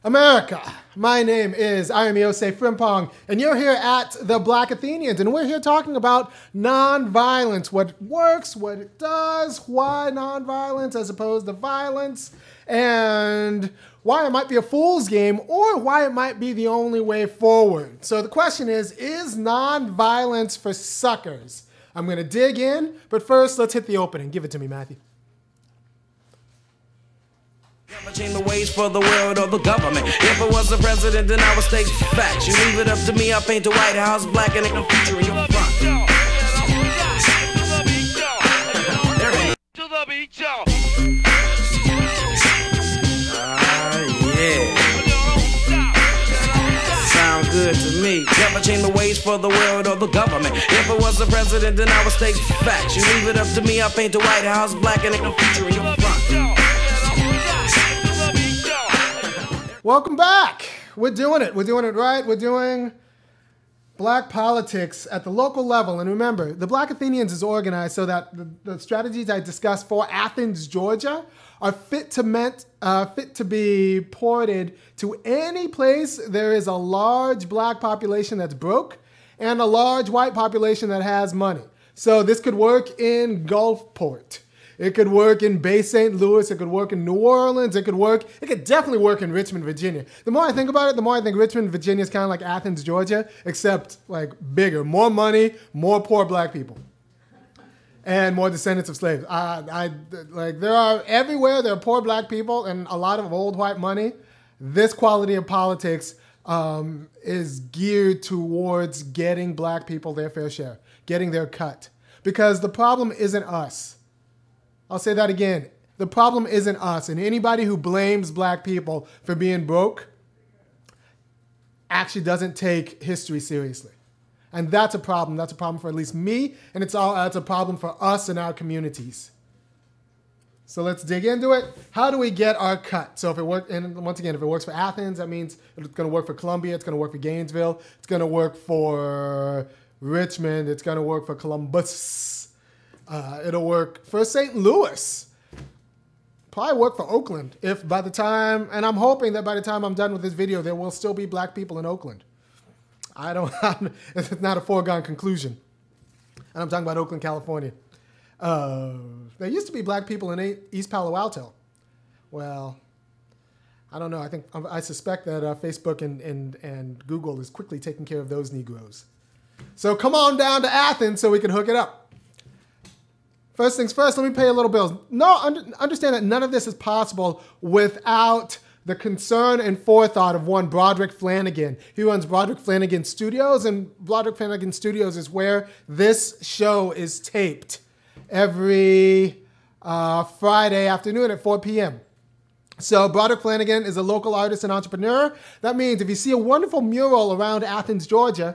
America, my name is Osei-Frimpong, and you're here at the Black Athenians, and we're here talking about nonviolence, what it works, what it does, why nonviolence as opposed to violence, and why it might be a fool's game or why it might be the only way forward. So the question is nonviolence for suckers? I'm going to dig in, but first let's hit the opening. Give it to me, Matthew. Never change the ways for the world or the government. If I was the president, then I would state facts. You leave it up to me, I paint the White House black and I'm featuring your front. Yeah. Sound good to me. Never change the ways for the world or the government. If I was the president, then I would state facts. You leave it up to me, I paint the White House black and I'm featuring your front. Welcome back. We're doing it. We're doing it right. We're doing black politics at the local level. And remember, the Black Athenians is organized so that the strategies I discussed for Athens, Georgia are fit to be ported to any place there is a large black population that's broke and a large white population that has money. So this could work in Gulfport. It could work in Bay St. Louis. It could work in New Orleans. It could definitely work in Richmond, Virginia. The more I think about it, the more I think Richmond, Virginia is kind of like Athens, Georgia, except like bigger, more money, more poor black people, and more descendants of slaves. Like there are everywhere there are poor black people and a lot of old white money. This quality of politics is geared towards getting black people their fair share, getting their cut, because the problem isn't us. I'll say that again. The problem isn't us, and anybody who blames black people for being broke actually doesn't take history seriously. And that's a problem. That's a problem for at least me, and it's a problem for us and our communities. So let's dig into it. How do we get our cut? So if it works, and once again, if it works for Athens, that means it's going to work for Columbia, it's going to work for Gainesville, it's going to work for Richmond, it's going to work for Columbus. It'll work for St. Louis. Probably work for Oakland if by the time, and I'm hoping that by the time I'm done with this video, there will still be black people in Oakland. It's not a foregone conclusion. And I'm talking about Oakland, California. There used to be black people in East Palo Alto. Well, I don't know. I suspect that Facebook and Google is quickly taking care of those Negroes. So come on down to Athens so we can hook it up. First things first, let me pay a little bills. Understand that none of this is possible without the concern and forethought of one Broderick Flanagan. He runs Broderick Flanagan Studios, and Broderick Flanagan Studios is where this show is taped every Friday afternoon at 4 p.m. So Broderick Flanagan is a local artist and entrepreneur. That means if you see a wonderful mural around Athens, Georgia,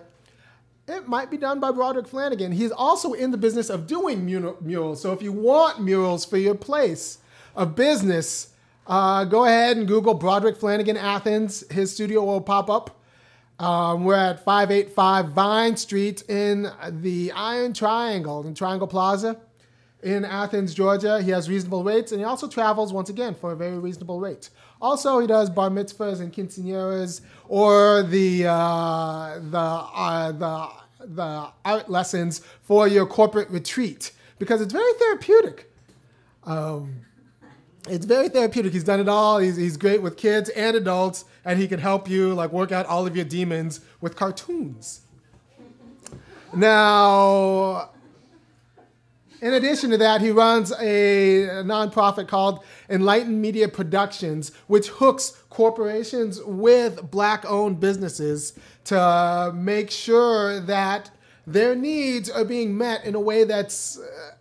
it might be done by Broderick Flanagan. He's also in the business of doing murals. So if you want murals for your place of business, go ahead and Google Broderick Flanagan Athens. His studio will pop up. We're at 585 Vine Street in the Iron Triangle, in Triangle Plaza in Athens, Georgia. He has reasonable rates, and he also travels, once again, for a very reasonable rate. Also, he does bar mitzvahs and quinceañeras, or the art lessons for your corporate retreat, because it's very therapeutic. It's very therapeutic. He's done it all. He's great with kids and adults, and he can help you like work out all of your demons with cartoons. Now, in addition to that, he runs a nonprofit called Enlightened Media Productions, which hooks corporations with black-owned businesses to make sure that their needs are being met in a way that's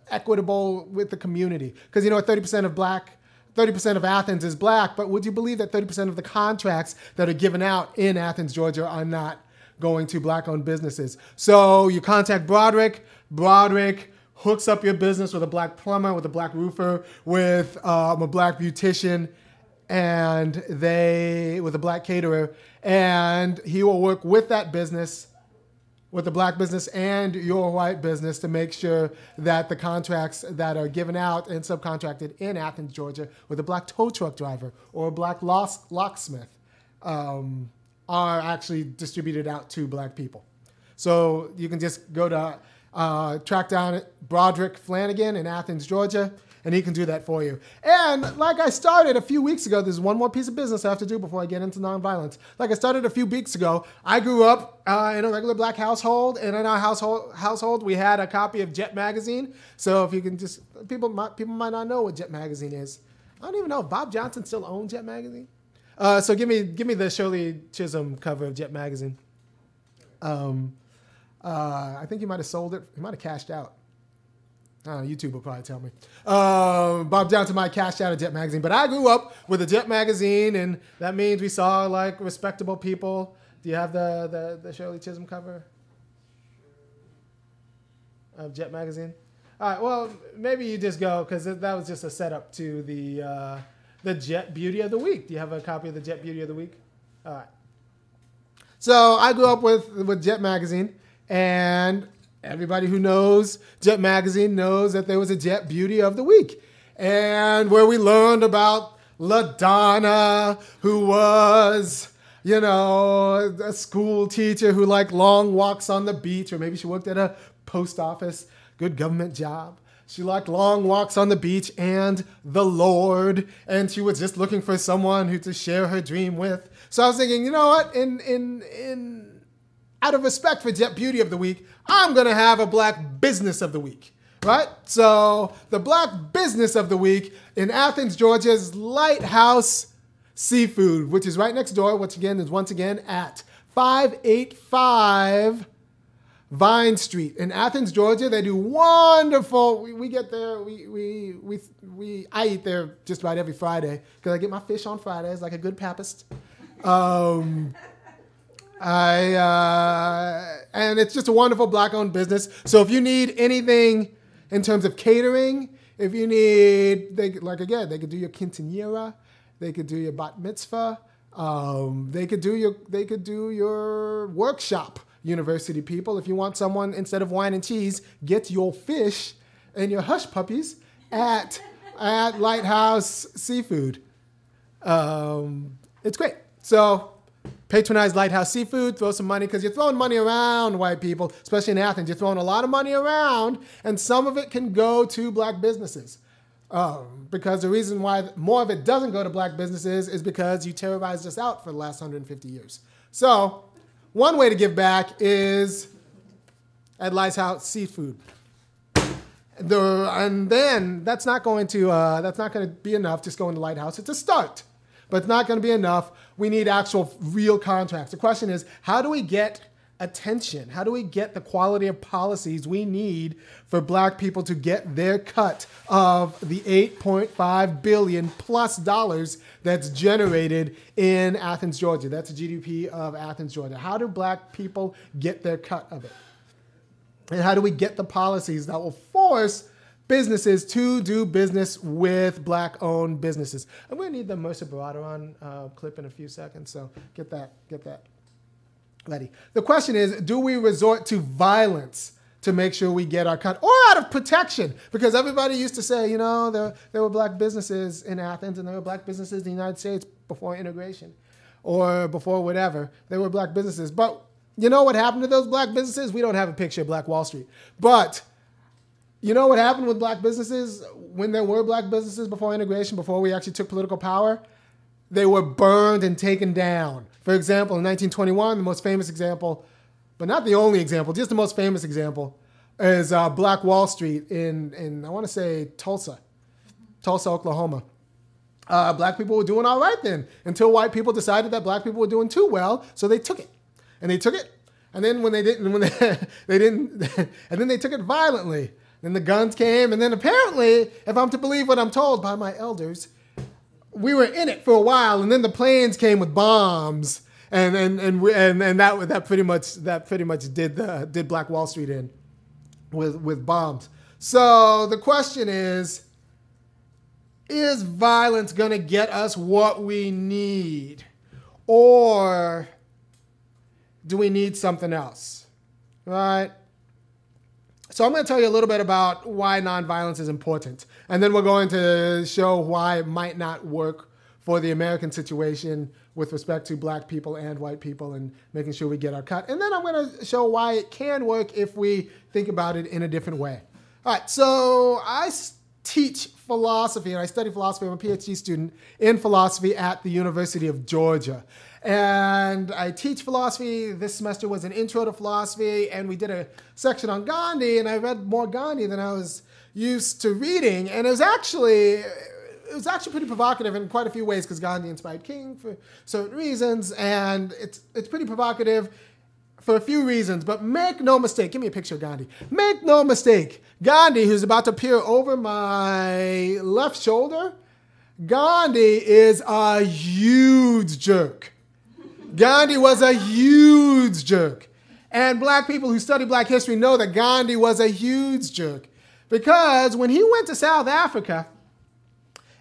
equitable with the community. Because, you know, 30% of Athens is black, but would you believe that 30% of the contracts that are given out in Athens, Georgia are not going to black-owned businesses? So you contact Broderick. Broderick hooks up your business with a black plumber, with a black roofer, with a black beautician, and with a black caterer, and he will work with that business, with the black business and your white business, to make sure that the contracts that are given out and subcontracted in Athens, Georgia, with a black tow truck driver or a black locksmith are actually distributed out to black people. So you can just go to track down Broderick Flanagan in Athens, Georgia, and he can do that for you. And like I started a few weeks ago, there's one more piece of business I have to do before I get into nonviolence. Like I started a few weeks ago, I grew up in a regular black household, and in our household we had a copy of Jet Magazine. So if you can just, people might not know what Jet Magazine is. I don't even know if Bob Johnson still owns Jet Magazine. So give me the Shirley Chisholm cover of Jet Magazine. I think he might have sold it. He might have cashed out. YouTube will probably tell me. Bob Johnson might have cashed out a Jet Magazine, but I grew up with a Jet Magazine, and that means we saw like respectable people. Do you have the Shirley Chisholm cover of Jet Magazine? All right. Well, maybe you just go because that was just a setup to the Jet Beauty of the Week. Do you have a copy of the Jet Beauty of the Week? All right. So I grew up with Jet Magazine, and everybody who knows Jet Magazine knows that there was a Jet Beauty of the Week, and where we learned about LaDonna, who was, a school teacher who liked long walks on the beach, or maybe she worked at a post office, good government job. She liked long walks on the beach and the Lord, and she was just looking for someone to share her dream with. So I was thinking, you know what? Out of respect for Jet Beauty of the Week, I'm going to have a Black Business of the Week, right? So the Black Business of the Week in Athens, Georgia's Lighthouse Seafood, which is right next door, which again is once again at 585 Vine Street in Athens, Georgia. They do wonderful. We get there. I eat there just about every Friday because I get my fish on Fridays like a good Papist. And it's just a wonderful black-owned business. So if you need anything in terms of catering, if you need, they could do your quinceañera, they could do your bat mitzvah, they could do your workshop. University people, if you want someone, instead of wine and cheese, get your fish and your hush puppies at Lighthouse Seafood. It's great. So patronize Lighthouse Seafood, throw some money, because you're throwing money around, white people, especially in Athens. You're throwing a lot of money around, and some of it can go to black businesses. Because the reason why more of it doesn't go to black businesses is because you terrorized us out for the last 150 years. So one way to give back is at Lighthouse Seafood. And then that's not going to be enough just going to Lighthouse. It's a start, but it's not going to be enough. We need actual real contracts. The question is, how do we get attention? How do we get the quality of policies we need for black people to get their cut of the $8.5 billion plus that's generated in Athens, Georgia? That's the GDP of Athens, Georgia. How do black people get their cut of it? And how do we get the policies that will force businesses to do business with black-owned businesses? I'm going to need the Mercer Baratheon clip in a few seconds, so get that ready. The question is, do we resort to violence to make sure we get our cut, or out of protection? Because everybody used to say, there were black businesses in Athens and there were black businesses in the United States before integration or before whatever. There were black businesses. But you know what happened to those black businesses? We don't have a picture of Black Wall Street. But you know what happened with black businesses when there were black businesses before integration, before we actually took political power? They were burned and taken down. For example, in 1921, the most famous example, but not the only example, just the most famous example, is Black Wall Street in I want to say Tulsa, Oklahoma. Black people were doing all right then, until white people decided that black people were doing too well, so they took it. And they took it, and then when they didn't, and then they took it violently. Then the guns came, and then apparently, if I'm to believe what I'm told by my elders, we were in it for a while, and then the planes came with bombs, and that pretty much did Black Wall Street in with bombs. So the question is violence gonna get us what we need, or do we need something else? Right? So I'm going to tell you a little bit about why nonviolence is important. And then we're going to show why it might not work for the American situation with respect to black people and white people and making sure we get our cut. And then I'm going to show why it can work if we think about it in a different way. All right, so I teach philosophy and I study philosophy. I'm a PhD student in philosophy at the University of Georgia. And I teach philosophy. This semester was an intro to philosophy, and we did a section on Gandhi, and I read more Gandhi than I was used to reading. And it was actually pretty provocative in quite a few ways because Gandhi inspired King for certain reasons, and it's pretty provocative for a few reasons. But make no mistake, give me a picture of Gandhi. Make no mistake, Gandhi, who's about to appear over my left shoulder, Gandhi is a huge jerk. Gandhi was a huge jerk. And black people who study black history know that Gandhi was a huge jerk. Because when he went to South Africa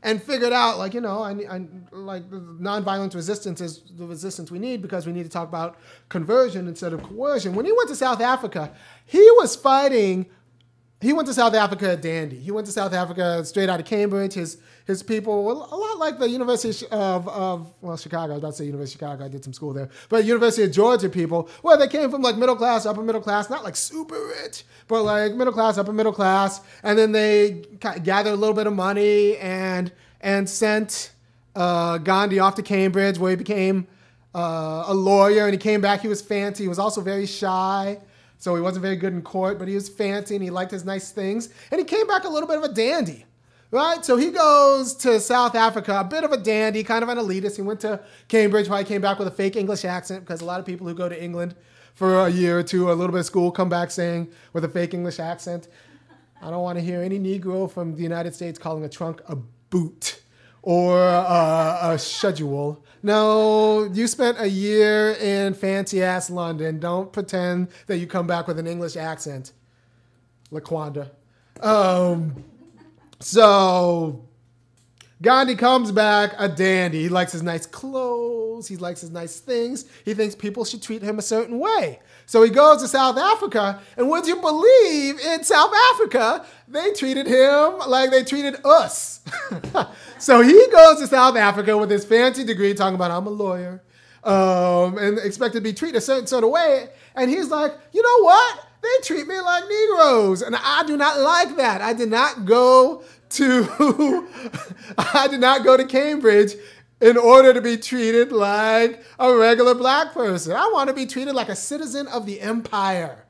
and figured out, like, like nonviolent resistance is the resistance we need because we need to talk about conversion instead of coercion. When he went to South Africa, he was fighting. He went to South Africa a dandy. He went to South Africa straight out of Cambridge. His people were a lot like the University of Chicago. I was about to say University of Chicago. I did some school there. But University of Georgia people, well, they came from like middle class, upper middle class, not like super rich, but like middle class, upper middle class. And then they gathered a little bit of money and sent Gandhi off to Cambridge, where he became a lawyer. And he came back. He was fancy. He was also very shy. So he wasn't very good in court, but he was fancy and he liked his nice things. And he came back a little bit of a dandy, right? So he goes to South Africa, a bit of a dandy, kind of an elitist. He went to Cambridge, probably came back with a fake English accent because a lot of people who go to England for a year or two, a little bit of school, come back saying with a fake English accent. I don't want to hear any Negro from the United States calling a trunk a boot or a schedule. No, you spent a year in fancy-ass London. Don't pretend that you come back with an English accent, Laquanda. So Gandhi comes back a dandy. He likes his nice clothes. He likes his nice things. He thinks people should treat him a certain way. So he goes to South Africa, and would you believe in South Africa, they treated him like they treated us. So he goes to South Africa with his fancy degree, talking about, I'm a lawyer, and expected to be treated a certain sort of way. And he's like, you know what? They treat me like Negroes, and I do not like that. I did not go to Cambridge in order to be treated like a regular black person. I want to be treated like a citizen of the empire.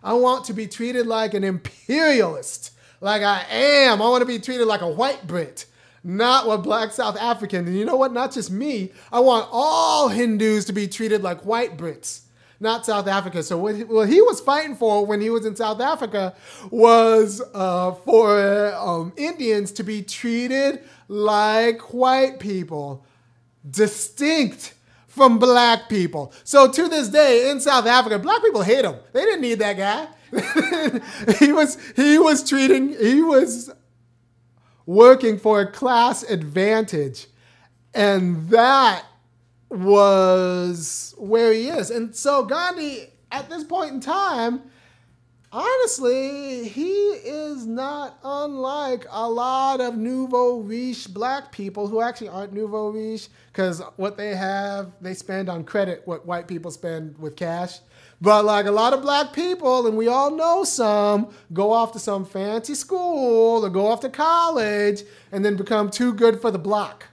I want to be treated like an imperialist, like I am. I want to be treated like a white Brit, not what black South African. And you know what? Not just me. I want all Hindus to be treated like white Brits, not South Africa. So what he was fighting for when he was in South Africa was for Indians to be treated like white people, distinct from black people. So to this day in South Africa, black people hate him. They didn't need that guy. He was working for a class advantage, and that was where he is. And so Gandhi, at this point in time, honestly, he is not unlike a lot of nouveau riche black people who actually aren't nouveau riche, because what they have, they spend on credit what white people spend with cash. But like a lot of black people, and we all know some, go off to some fancy school or go off to college and then become too good for the block.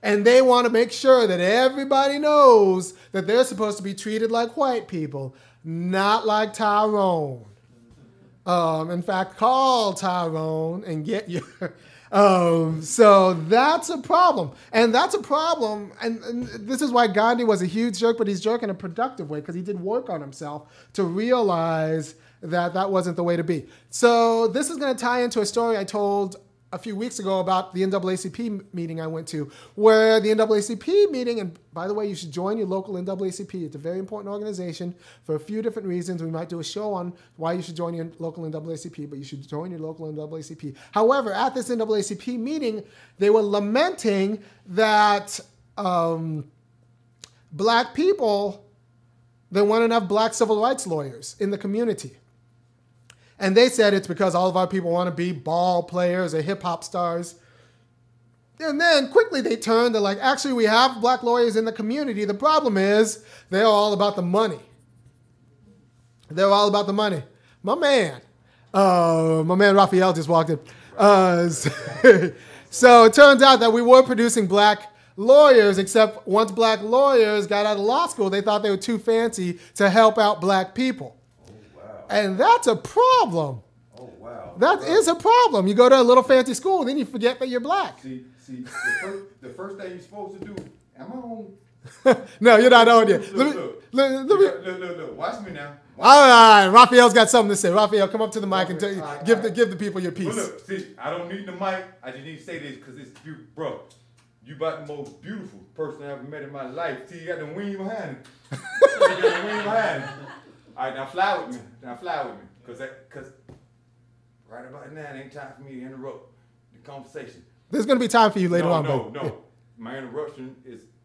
And they want to make sure that everybody knows that they're supposed to be treated like white people, not like Tyrone. In fact, call Tyrone and get your... So that's a problem. And that's a problem. And this is why Gandhi was a huge jerk, but he's jerk in a productive way because he did work on himself to realize that that wasn't the way to be. So this is going to tie into a story I told a few weeks ago about the NAACP meeting I went to, where the NAACP meeting, and by the way, you should join your local NAACP. It's a very important organization for a few different reasons. We might do a show on why you should join your local NAACP, but you should join your local NAACP. However, at this NAACP meeting, they were lamenting that black people, there weren't enough black civil rights lawyers in the community. And they said it's because all of our people want to be ball players or hip-hop stars. And then quickly they turned to like, actually, we have black lawyers in the community. The problem is they're all about the money. They're all about the money. My man Raphael just walked in. So it turns out that we were producing black lawyers, except once black lawyers got out of law school, they thought they were too fancy to help out black people. Oh, wow. And that's a problem. Oh, wow. That is a problem. You go to a little fancy school, then you forget that you're black. See, the first thing you're supposed to do, am I on? No, you're not on yet. Look. Watch me now. All right, Raphael's got something to say. Raphael, come up to the mic and give the people your piece. Well, look, see, I don't need the mic. I just need to say this because it's beautiful. Bro, you about the most beautiful person I ever met in my life. See, you got the wing behind it. All right, now fly with me. Because right about now, it ain't time for me to interrupt the conversation. There's going to be time for you later on. No. Yeah. My interruption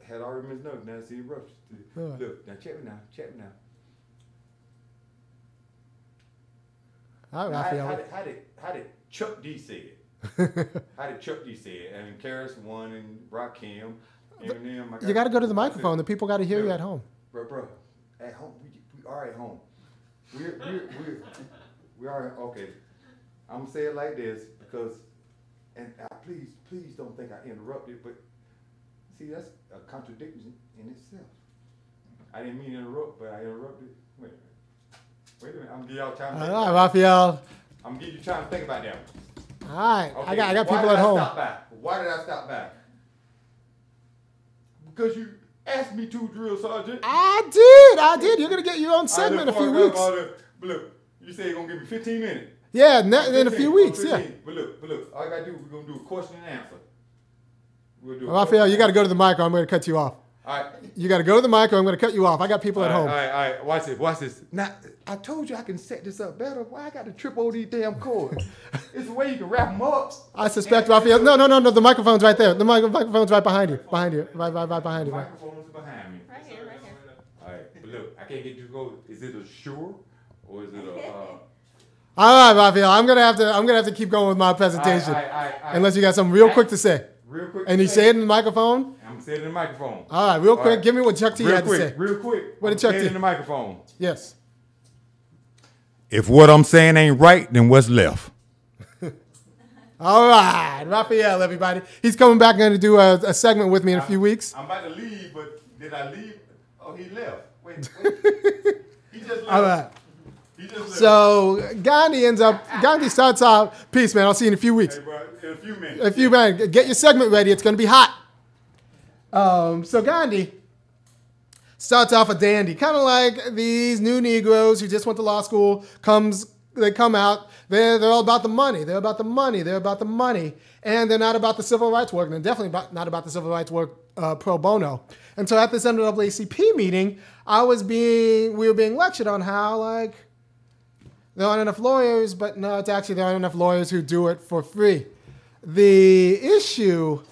had already been done. Now it's the interruption. Right. Look, now check me now. All right, Raphael. How did Chuck D say it? How did Chuck D say it? And Karis one and Rakim, Eminem. You got to go to the microphone. The people got to hear you at home. Bro, at home we are at home. We are okay. I'm gonna say it like this because, and please don't think I interrupted, but see that's a contradiction in itself. I didn't mean to interrupt, but I interrupted. Wait a minute. I'm gonna give y'all time. All right, Raphael. I'm gonna give you time to think about that. All right, Okay. I got people at home. Why did I stop by? Because you asked me to, drill sergeant. I did. You're gonna get your own segment in a few weeks. Look, you say you're gonna give me 15 minutes. Yeah, in a few weeks. 15. Yeah. But look. All I gotta do, we're gonna do a question and answer. We'll do Raphael, you got to go to the mic, or I'm going to cut you off. All right. You got to go to the mic, or I'm going to cut you off. I got people at home. All right. Watch this. Now, I told you I can set this up better. Why I got to trip over these damn cords? It's a way you can wrap them up. I suspect Raphael. No. The microphone's right there. The microphone's right behind you. Right behind you. The microphone's behind me. Right here. All right. But look, I can't get you to go. Is it a sure or is it a? All right, Raphael. I'm gonna have to keep going with my presentation, unless you got something real quick to say. Real quick. And you say it in the microphone. I'm saying it in the microphone. All right, real quick. Give me what Chuck T had to say. Real quick. What did Chuck T? In the microphone. Yes. If what I'm saying ain't right, then what's left? All right, Raphael, everybody. He's coming back and going to do a segment with me in a few weeks. I'm about to leave, but did I leave? Oh, he left. Wait. He just left. All right. So Gandhi starts off, peace, man. I'll see you in a few weeks. Hey, bro, in a few minutes. A few minutes. Get your segment ready. It's going to be hot. So Gandhi starts off a dandy, kind of like these new Negroes who just went to law school. They come out. They're all about the money. They're about the money. And they're not about the civil rights work. And they're definitely not about the civil rights work pro bono. And so at this NAACP meeting, we were being lectured on how there aren't enough lawyers, but no, it's actually there aren't enough lawyers who do it for free. The issue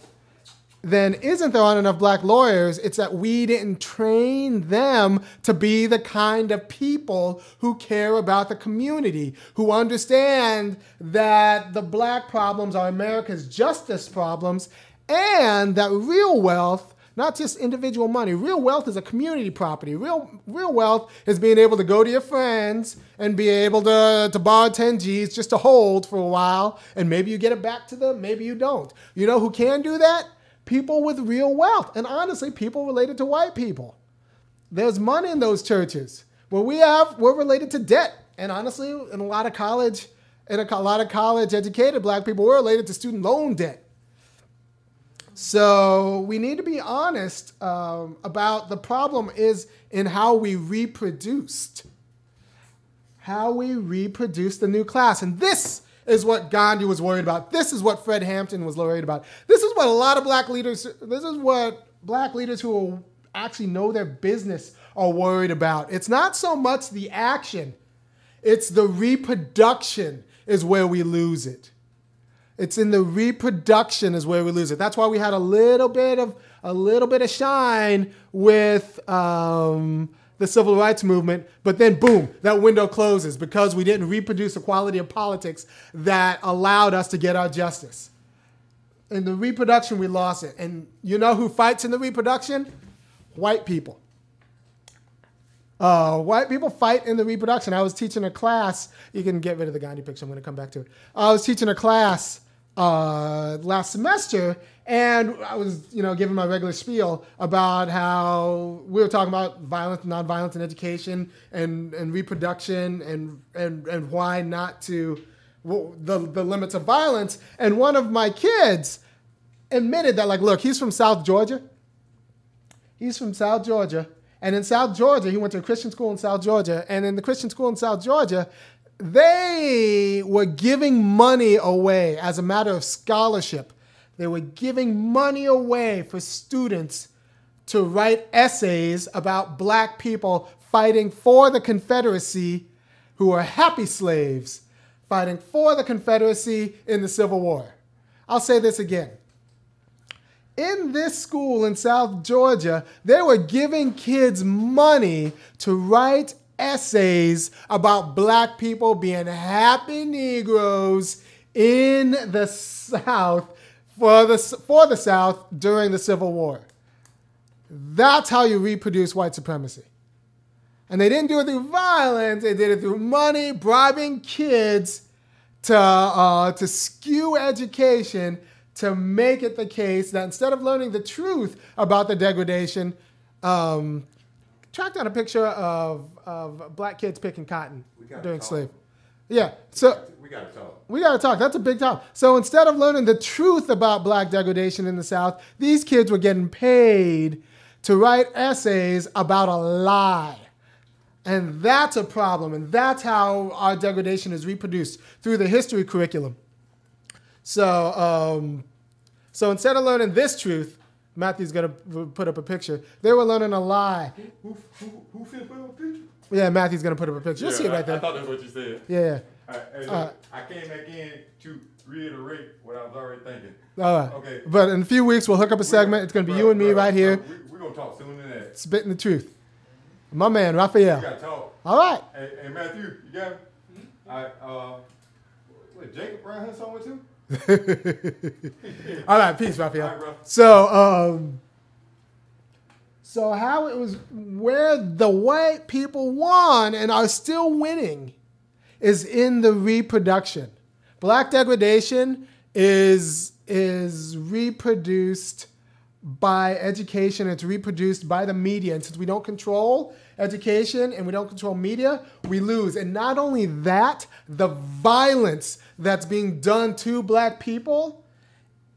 then isn't there aren't enough black lawyers, it's that we didn't train them to be the kind of people who care about the community, who understand that the black problems are America's justice problems, and that real wealth, not just individual money, real wealth is a community property. Real wealth is being able to go to your friends and be able to borrow 10 G's just to hold for a while, and maybe you get it back to them, maybe you don't. You know who can do that? People with real wealth, and honestly, people related to white people. There's money in those churches. We're related to debt, and honestly, in a lot of college educated black people, we're related to student loan debt. So we need to be honest about the problem is in how we reproduced. How we reproduced the new class. And this is what Gandhi was worried about. This is what Fred Hampton was worried about. This is what a lot of black leaders who actually know their business are worried about. It's not so much the action. It's the reproduction is where we lose it. It's in the reproduction is where we lose it. That's why we had a little bit of shine with the civil rights movement, but then boom, that window closes because we didn't reproduce a quality of politics that allowed us to get our justice. In the reproduction, we lost it. And you know who fights in the reproduction? White people. White people fight in the reproduction. I was teaching a class. You can get rid of the Gandhi picture. I'm going to come back to it. I was teaching a class last semester, and I was, giving my regular spiel about how we were talking about violence, nonviolence in education, and reproduction, and why not to the limits of violence. And one of my kids admitted that, like, look, he's from South Georgia. He's from South Georgia. And in South Georgia, he went to a Christian school in South Georgia. And in the Christian school in South Georgia, they were giving money away as a matter of scholarship. They were giving money away for students to write essays about black people fighting for the Confederacy, who were happy slaves, fighting for the Confederacy in the Civil War. I'll say this again. In this school in South Georgia, they were giving kids money to write essays about black people being happy Negroes in the South, for the South during the Civil War. That's how you reproduce white supremacy. And they didn't do it through violence. They did it through money, bribing kids to skew education, to make it the case that instead of learning the truth about the degradation, track down a picture of black kids picking cotton during slavery. Yeah, so we got to talk. That's a big topic. So instead of learning the truth about black degradation in the South, these kids were getting paid to write essays about a lie. And that's a problem. And that's how our degradation is reproduced, through the history curriculum. So instead of learning this truth, Matthew's going to put up a picture. They were learning a lie. Who finna put up a picture? Yeah, Matthew's going to put up a picture. You'll see it right there. I thought that's what you said. Yeah. I came back in to reiterate what I was already thinking. All right. Okay. But in a few weeks, we'll hook up a segment. It's going to be you and me right here. We're going to talk sooner than that. Spitting the truth. My man, Raphael. We got to talk. All right. Hey, Matthew, you got it? All right. Jacob around here somewhere too? All right, peace, Raphael. All right, bro. So how it was, where the white people won and are still winning is in the reproduction. Black degradation is reproduced by education. It's reproduced by the media. And since we don't control education and we don't control media, we lose. And not only that, the violence that's being done to black people,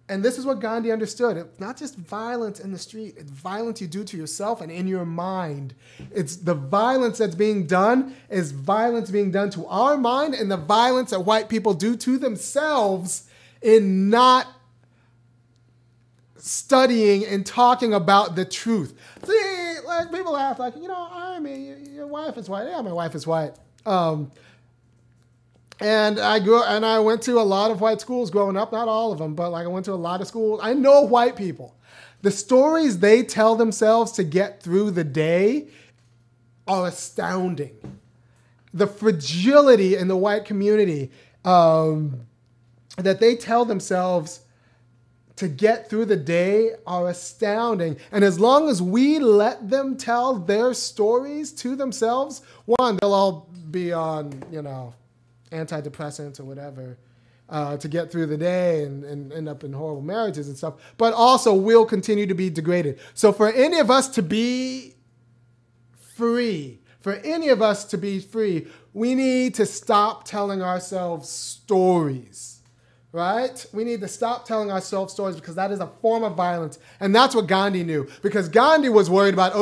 and this is what Gandhi understood. It's not just violence in the street. It's violence you do to yourself and in your mind. It's the violence that's being done is violence being done to our mind, and the violence that white people do to themselves in not studying and talking about the truth. See, like people ask, like, your wife is white. Yeah, my wife is white. And I went to a lot of white schools growing up, not all of them, but like I went to a lot of schools. I know white people. The stories they tell themselves to get through the day are astounding. The fragility in the white community that they tell themselves to get through the day are astounding. And as long as we let them tell their stories to themselves, one, they'll all be on, antidepressants or whatever to get through the day and end up in horrible marriages and stuff. But also we'll continue to be degraded. So for any of us to be free, we need to stop telling ourselves stories. Right? We need to stop telling ourselves stories, because that is a form of violence. And that's what Gandhi knew. Because Gandhi was worried about,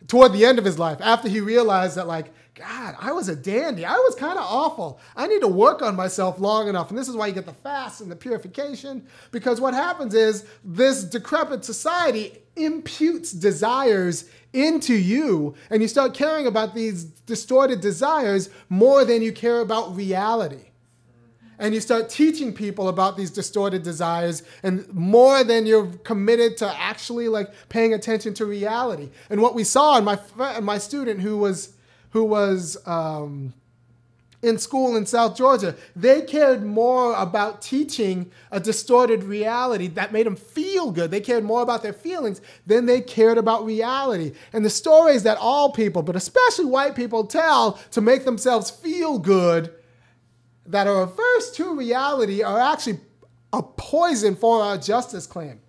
toward the end of his life, after he realized that, like, God, I was a dandy. I was kind of awful. I need to work on myself long enough. And this is why you get the fast and the purification. Because what happens is this decrepit society imputes desires into you. And you start caring about these distorted desires more than you care about reality. And you start teaching people about these distorted desires, and more than you're committed to actually like paying attention to reality. And what we saw in my student who was in in school in South Georgia. They cared more about teaching a distorted reality that made them feel good. They cared more about their feelings than they cared about reality. And the stories that all people, but especially white people, tell to make themselves feel good that are averse to reality are actually a poison for our justice claim.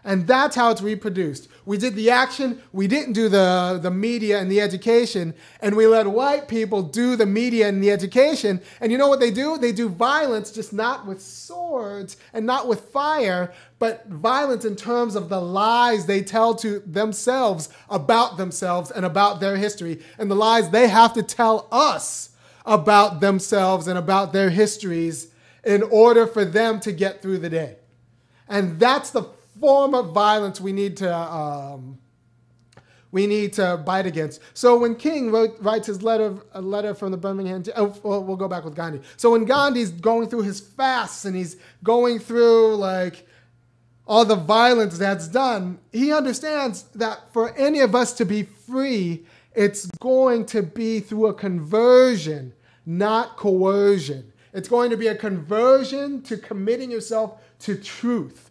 And that's how it's reproduced. We did the action, we didn't do the media and the education, and we let white people do the media and the education. And you know what they do? They do violence, just not with swords and not with fire, but violence in terms of the lies they tell to themselves about themselves and about their history, and the lies they have to tell us about themselves and about their histories in order for them to get through the day. And that's the form of violence we need to bite against. So when King writes his a letter from the Birmingham, we'll go back with Gandhi. So when Gandhi's going through his fasts and he's going through like all the violence that's done, he understands that for any of us to be free, it's going to be through a conversion, not coercion. It's going to be a conversion to committing yourself to truth.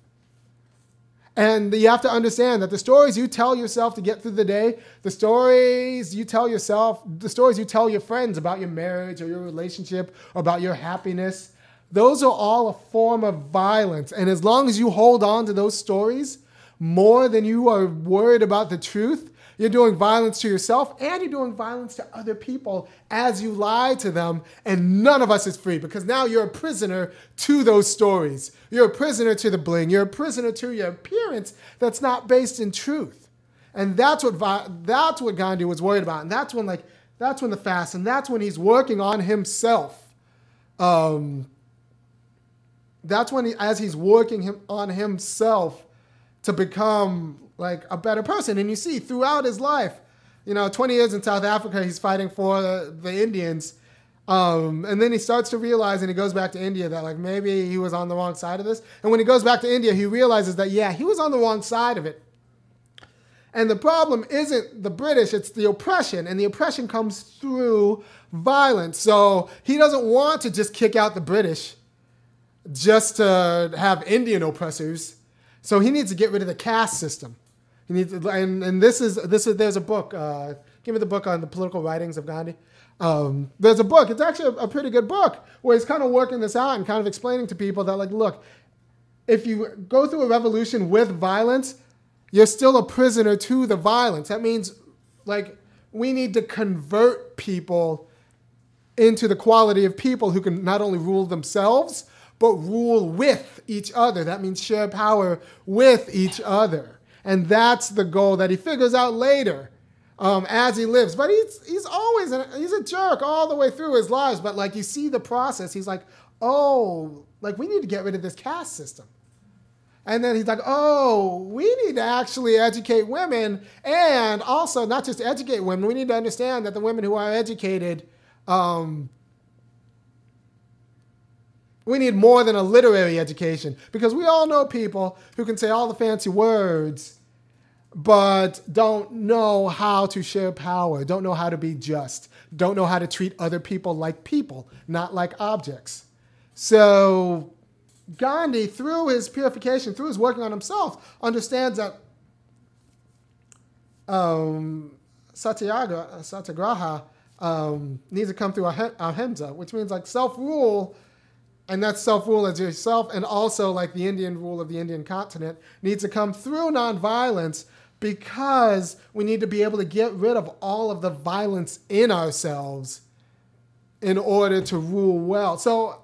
And you have to understand that the stories you tell yourself to get through the day, the stories you tell yourself, the stories you tell your friends about your marriage or your relationship, or about your happiness, those are all a form of violence. And as long as you hold on to those stories more than you are worried about the truth, you're doing violence to yourself and you're doing violence to other people as you lie to them. And none of us is free because now you're a prisoner to those stories. You're a prisoner to the bling. You're a prisoner to your appearance that's not based in truth. And that's what Gandhi was worried about. And that's when the fast, and that's when he's working on himself. That's when as he's working on himself to become like a better person. And you see throughout his life, 20 years in South Africa, he's fighting for the Indians. And then he starts to realize, and he goes back to India, that like maybe he was on the wrong side of this. And when he goes back to India, he realizes that, yeah, he was on the wrong side of it. And the problem isn't the British, it's the oppression. And the oppression comes through violence. So he doesn't want to just kick out the British just to have Indian oppressors. So he needs to get rid of the caste system. He needs to, and there's a book. Give me the book on the political writings of Gandhi. There's a book. It's actually a pretty good book where he's kind of working this out and kind of explaining to people that, like, look, if you go through a revolution with violence, you're still a prisoner to the violence. That means, like, we need to convert people into the quality of people who can not only rule themselves, but rule with each other. That means share power with each other. And that's the goal that he figures out later as he lives. But he's always, he's a jerk all the way through his lives. But like you see the process, he's like, oh, like we need to get rid of this caste system. And then he's like, oh, we need to actually educate women. And also not just educate women, we need to understand that the women who are educated, we need more than a literary education, because we all know people who can say all the fancy words, but don't know how to share power, don't know how to be just, don't know how to treat other people, not like objects. So Gandhi, through his purification, through his working on himself, understands that satyagraha needs to come through ahimsa, which means like self-rule. And that's self-rule as yourself, and also like the Indian rule of the Indian continent needs to come through nonviolence, because we need to be able to get rid of all of the violence in ourselves in order to rule well. So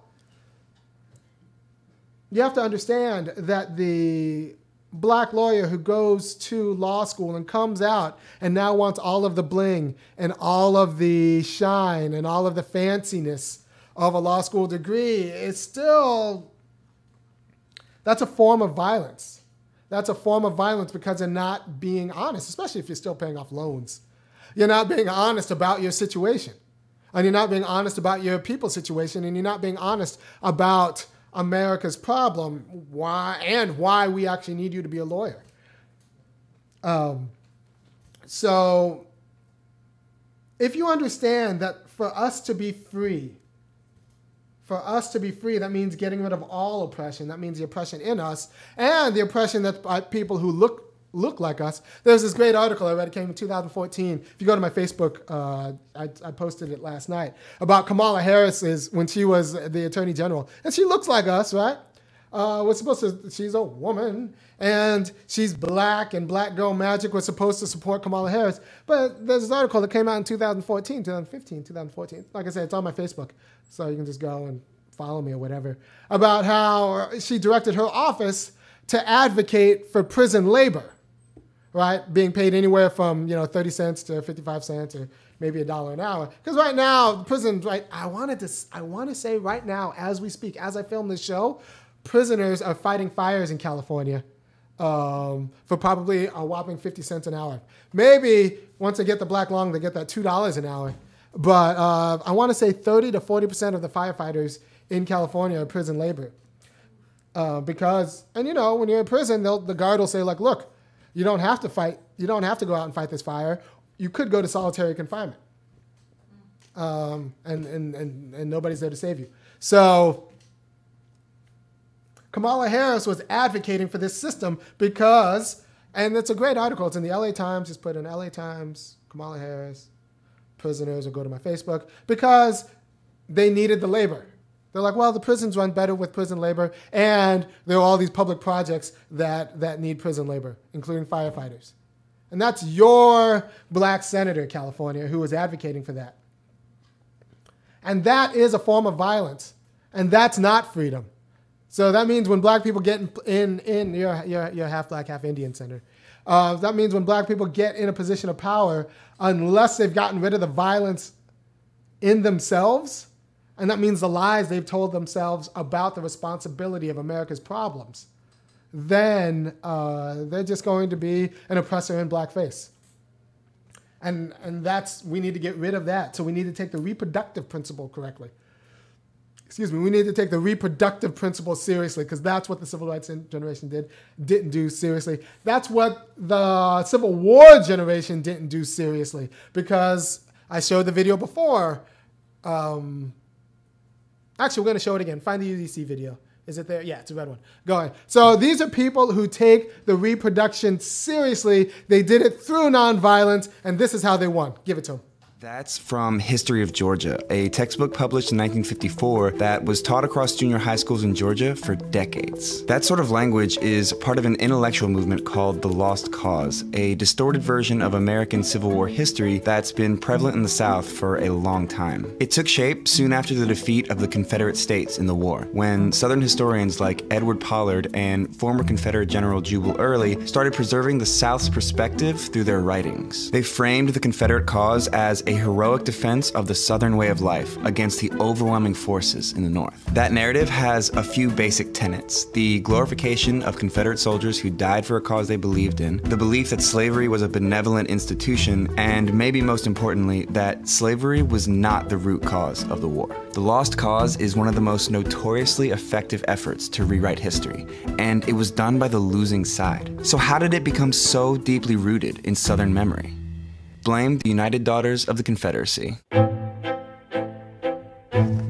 you have to understand that the black lawyer who goes to law school and comes out and now wants all of the bling and all of the shine and all of the fanciness of a law school degree is still, that's a form of violence. That's a form of violence because they're not being honest, especially if you're still paying off loans. You're not being honest about your situation. And you're not being honest about your people's situation, and you're not being honest about America's problem, why we actually need you to be a lawyer. So if you understand that for us to be free, For us to be free, that means getting rid of all oppression. That means the oppression in us and the oppression that by people who look like us. There's this great article I read. It came in 2014. If you go to my Facebook, I posted it last night, about Kamala Harris when she was the Attorney General. And she looks like us, right? She's a woman, and she's black, and Black Girl Magic was supposed to support Kamala Harris. But there's this article that came out in 2014, 2015, 2014. Like I said, it's on my Facebook, so you can just go and follow me or whatever, about how she directed her office to advocate for prison labor, right? Being paid anywhere from 30 cents to 55 cents or maybe $1 an hour. Because right now, prisons, right? I want to say right now, as we speak, as I film this show, prisoners are fighting fires in California for probably a whopping 50 cents an hour. Maybe once they get the black lung, they get that $2 an hour. But I want to say 30 to 40% of the firefighters in California are prison labor. Because when you're in prison, the guard will say, like, look, you don't have to fight. You don't have to go out and fight this fire. You could go to solitary confinement. And nobody's there to save you. So Kamala Harris was advocating for this system because, and it's a great article. It's in the LA Times. Just put in LA Times, Kamala Harris, prisoners, or go to my Facebook, because they needed the labor. They're like, well, the prisons run better with prison labor, and there are all these public projects that need prison labor, including firefighters. And that's your black senator, California, who is advocating for that. And that is a form of violence, and that's not freedom. So that means when black people get in your half black, half Indian center, that means when black people get in a position of power, unless they've gotten rid of the violence in themselves, and that means the lies they've told themselves about the responsibility of America's problems, then they're just going to be an oppressor in blackface. And we need to get rid of that. So we need to take the reproductive principle correctly. We need to take the reproductive principle seriously, because that's what the civil rights generation didn't do seriously. That's what the Civil War generation didn't do seriously, because I showed the video before. Actually, we're going to show it again. Find the UDC video. Is it there? Yeah, it's a red one. Go ahead. So these are people who take the reproduction seriously. They did it through nonviolence, and this is how they won. Give it to them. That's from History of Georgia, a textbook published in 1954 that was taught across junior high schools in Georgia for decades. That sort of language is part of an intellectual movement called the Lost Cause, a distorted version of American Civil War history that's been prevalent in the South for a long time. It took shape soon after the defeat of the Confederate States in the war, when Southern historians like Edward Pollard and former Confederate General Jubal Early started preserving the South's perspective through their writings. They framed the Confederate cause as a heroic defense of the Southern way of life against the overwhelming forces in the North. That narrative has a few basic tenets: the glorification of Confederate soldiers who died for a cause they believed in, the belief that slavery was a benevolent institution, and maybe most importantly, that slavery was not the root cause of the war. The Lost Cause is one of the most notoriously effective efforts to rewrite history, and it was done by the losing side. So how did it become so deeply rooted in Southern memory? Blame the United Daughters of the Confederacy.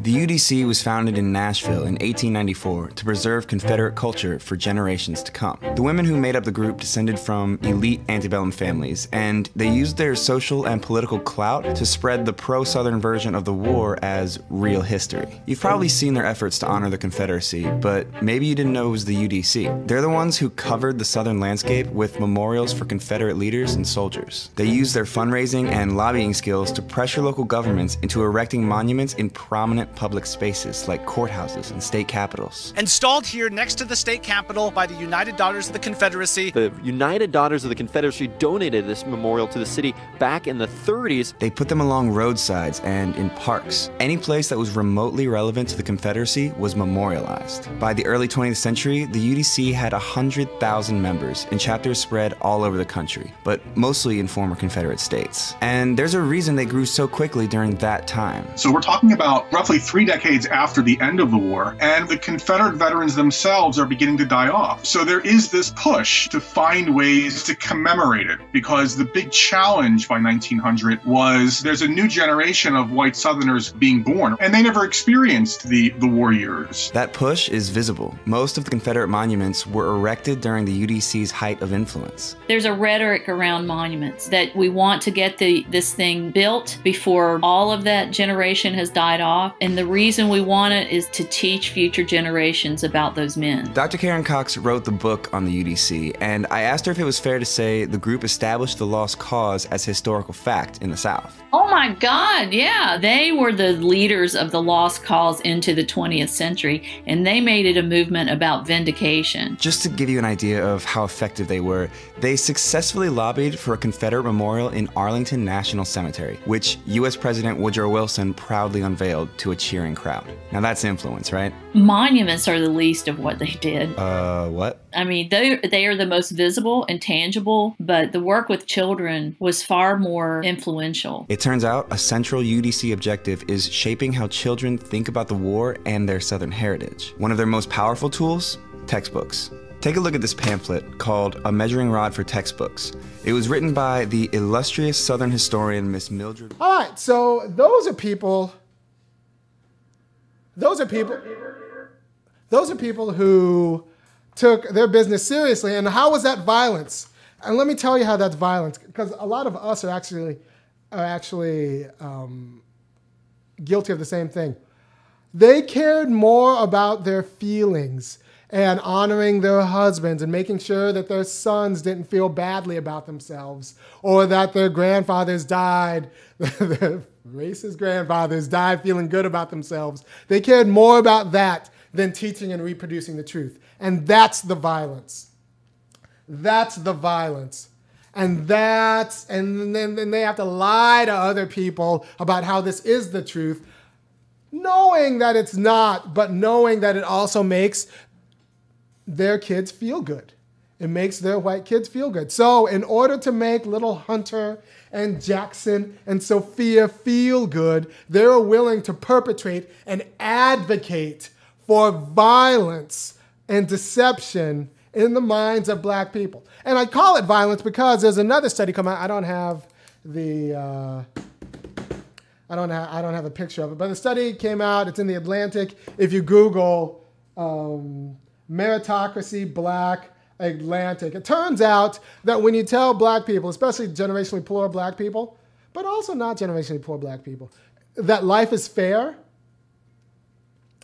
The UDC was founded in Nashville in 1894 to preserve Confederate culture for generations to come. The women who made up the group descended from elite antebellum families, and they used their social and political clout to spread the pro-Southern version of the war as real history. You've probably seen their efforts to honor the Confederacy, but maybe you didn't know it was the UDC. They're the ones who covered the Southern landscape with memorials for Confederate leaders and soldiers. They used their fundraising and lobbying skills to pressure local governments into erecting monuments in prominent public spaces like courthouses and state capitals. Installed here next to the state capitol by the United Daughters of the Confederacy. The United Daughters of the Confederacy donated this memorial to the city back in the 30s. They put them along roadsides and in parks. Any place that was remotely relevant to the Confederacy was memorialized. By the early 20th century, the UDC had 100,000 members and chapters spread all over the country, but mostly in former Confederate states. And there's a reason they grew so quickly during that time. So we're talking about roughly 3 decades after the end of the war, and the Confederate veterans themselves are beginning to die off. So there is this push to find ways to commemorate it, because the big challenge by 1900 was there's a new generation of white Southerners being born, and they never experienced the war years. That push is visible. Most of the Confederate monuments were erected during the UDC's height of influence. There's a rhetoric around monuments that we want to get this thing built before all of that generation has died off, and the reason we want it is to teach future generations about those men. Dr. Karen Cox wrote the book on the UDC, and I asked her if it was fair to say the group established the lost cause as historical fact in the South. Oh my God, yeah. They were the leaders of the lost cause into the 20th century, and they made it a movement about vindication. Just to give you an idea of how effective they were, they successfully lobbied for a Confederate memorial in Arlington National Cemetery, which U.S. President Woodrow Wilson proudly unveiled to a cheering crowd. Now that's influence, right? Monuments are the least of what they did. What? I mean, they are the most visible and tangible, but the work with children was far more influential. It turns out a central UDC objective is shaping how children think about the war and their Southern heritage. One of their most powerful tools? Textbooks. Take a look at this pamphlet called A Measuring Rod for Textbooks. It was written by the illustrious Southern historian Miss Mildred. All right, so those are people who took their business seriously. And how was that violence? And let me tell you how that's violence, because a lot of us are actually guilty of the same thing. They cared more about their feelings and honoring their husbands and making sure that their sons didn't feel badly about themselves, or that their grandfathers died, their racist grandfathers died feeling good about themselves. They cared more about that than teaching and reproducing the truth. And that's the violence. That's the violence. And then they have to lie to other people about how this is the truth, knowing that it's not, but knowing that it also makes their kids feel good. It makes their white kids feel good. So in order to make little Hunter and Jackson and Sophia feel good, they're willing to perpetrate and advocate for violence and deception in the minds of black people. And I call it violence because there's another study come out. I don't have a picture of it, but the study came out. It's in the Atlantic. If you Google meritocracy, black, Atlantic, it turns out that when you tell black people, especially generationally poor black people, but also not generationally poor black people, that life is fair,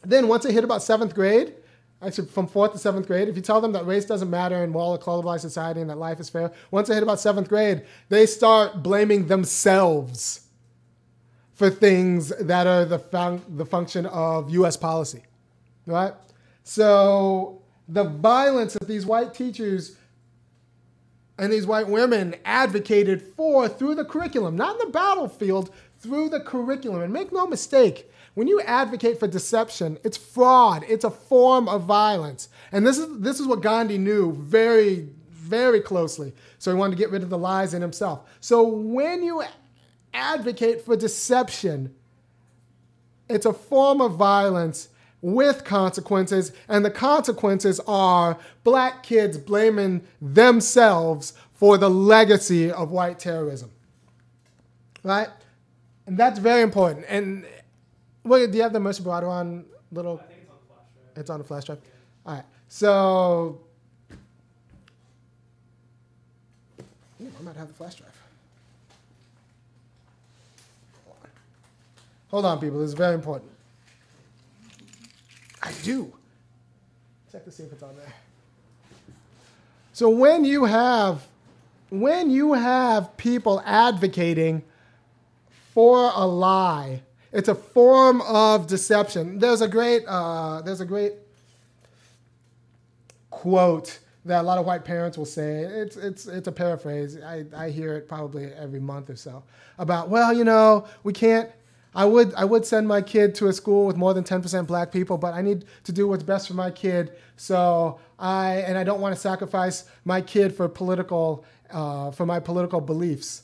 then once they hit about 7th grade, actually from 4th to 7th grade, if you tell them that race doesn't matter in a globalized society and that life is fair, once they hit about 7th grade, they start blaming themselves for things that are the function of U.S. policy, right? So the violence that these white teachers and these white women advocated for through the curriculum, not in the battlefield, through the curriculum. And make no mistake, when you advocate for deception, it's fraud. It's a form of violence. And this is what Gandhi knew very, very closely. So he wanted to get rid of the lies in himself. So when you advocate for deception, it's a form of violence with consequences, and the consequences are black kids blaming themselves for the legacy of white terrorism, right? And that's very important. And do you have the Mercer Barato on little? I think it's on the flash drive. It's on the flash drive? Yeah. All right. So, I might have the flash drive. Hold on, people. This is very important. I do. Check to see if it's on there. So when you have people advocating for a lie, it's a form of deception. There's a great quote that a lot of white parents will say. It's a paraphrase. I hear it probably every month or so about, well, you know, we can't. I would send my kid to a school with more than 10% black people, but I need to do what's best for my kid. So I don't want to sacrifice my kid for my political beliefs.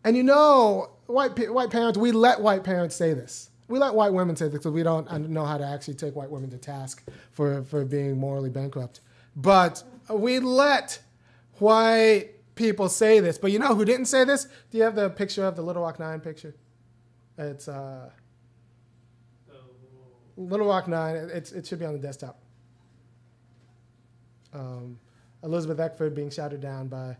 And you know, white parents, we let white parents say this. we let white women say this because we don't know how to actually take white women to task for being morally bankrupt. But we let white people say this. But you know who didn't say this? Do you have the picture of the Little Rock 9 picture? It's Little Rock 9. It should be on the desktop. Elizabeth Eckford being shouted down by...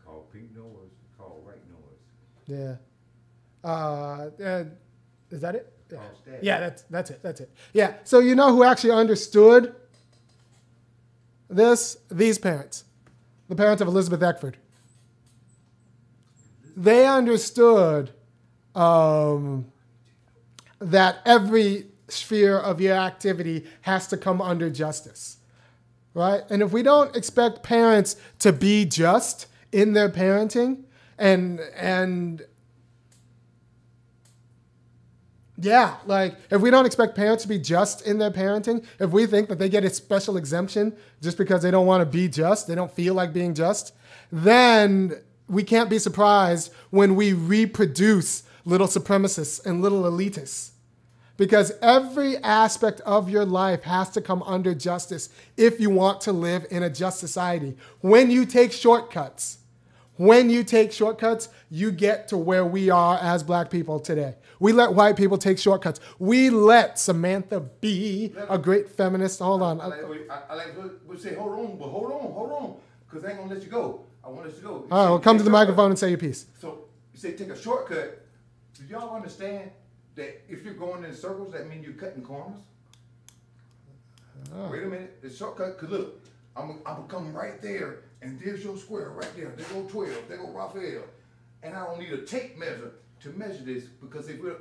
Called pink noise, called white noise. Yeah. Is that it? Yeah, that's it. Yeah. So you know who actually understood this? These parents, the parents of Elizabeth Eckford. They understood that every sphere of your activity has to come under justice, right? And if we don't expect parents to be just in their parenting, and yeah, like if we don't expect parents to be just in their parenting, if we think that they get a special exemption just because they don't want to be just, they don't feel like being just, then we can't be surprised when we reproduce little supremacists and little elitists. Because every aspect of your life has to come under justice if you want to live in a just society. When you take shortcuts, you get to where we are as black people today. We let white people take shortcuts. We let Samantha Bee, a great feminist, hold on. We'll say, hold on, because I ain't going to let you go. I want to let you go. All right, well, come to the microphone and say your piece. So you say take a shortcut. Do y'all understand that if you're going in circles, that means you're cutting corners? Wait a minute, the shortcut, because look, I'm going to come right there, and there's your square right there. There go 12, there go Raphael. And I don't need a tape measure to measure this, because if we're...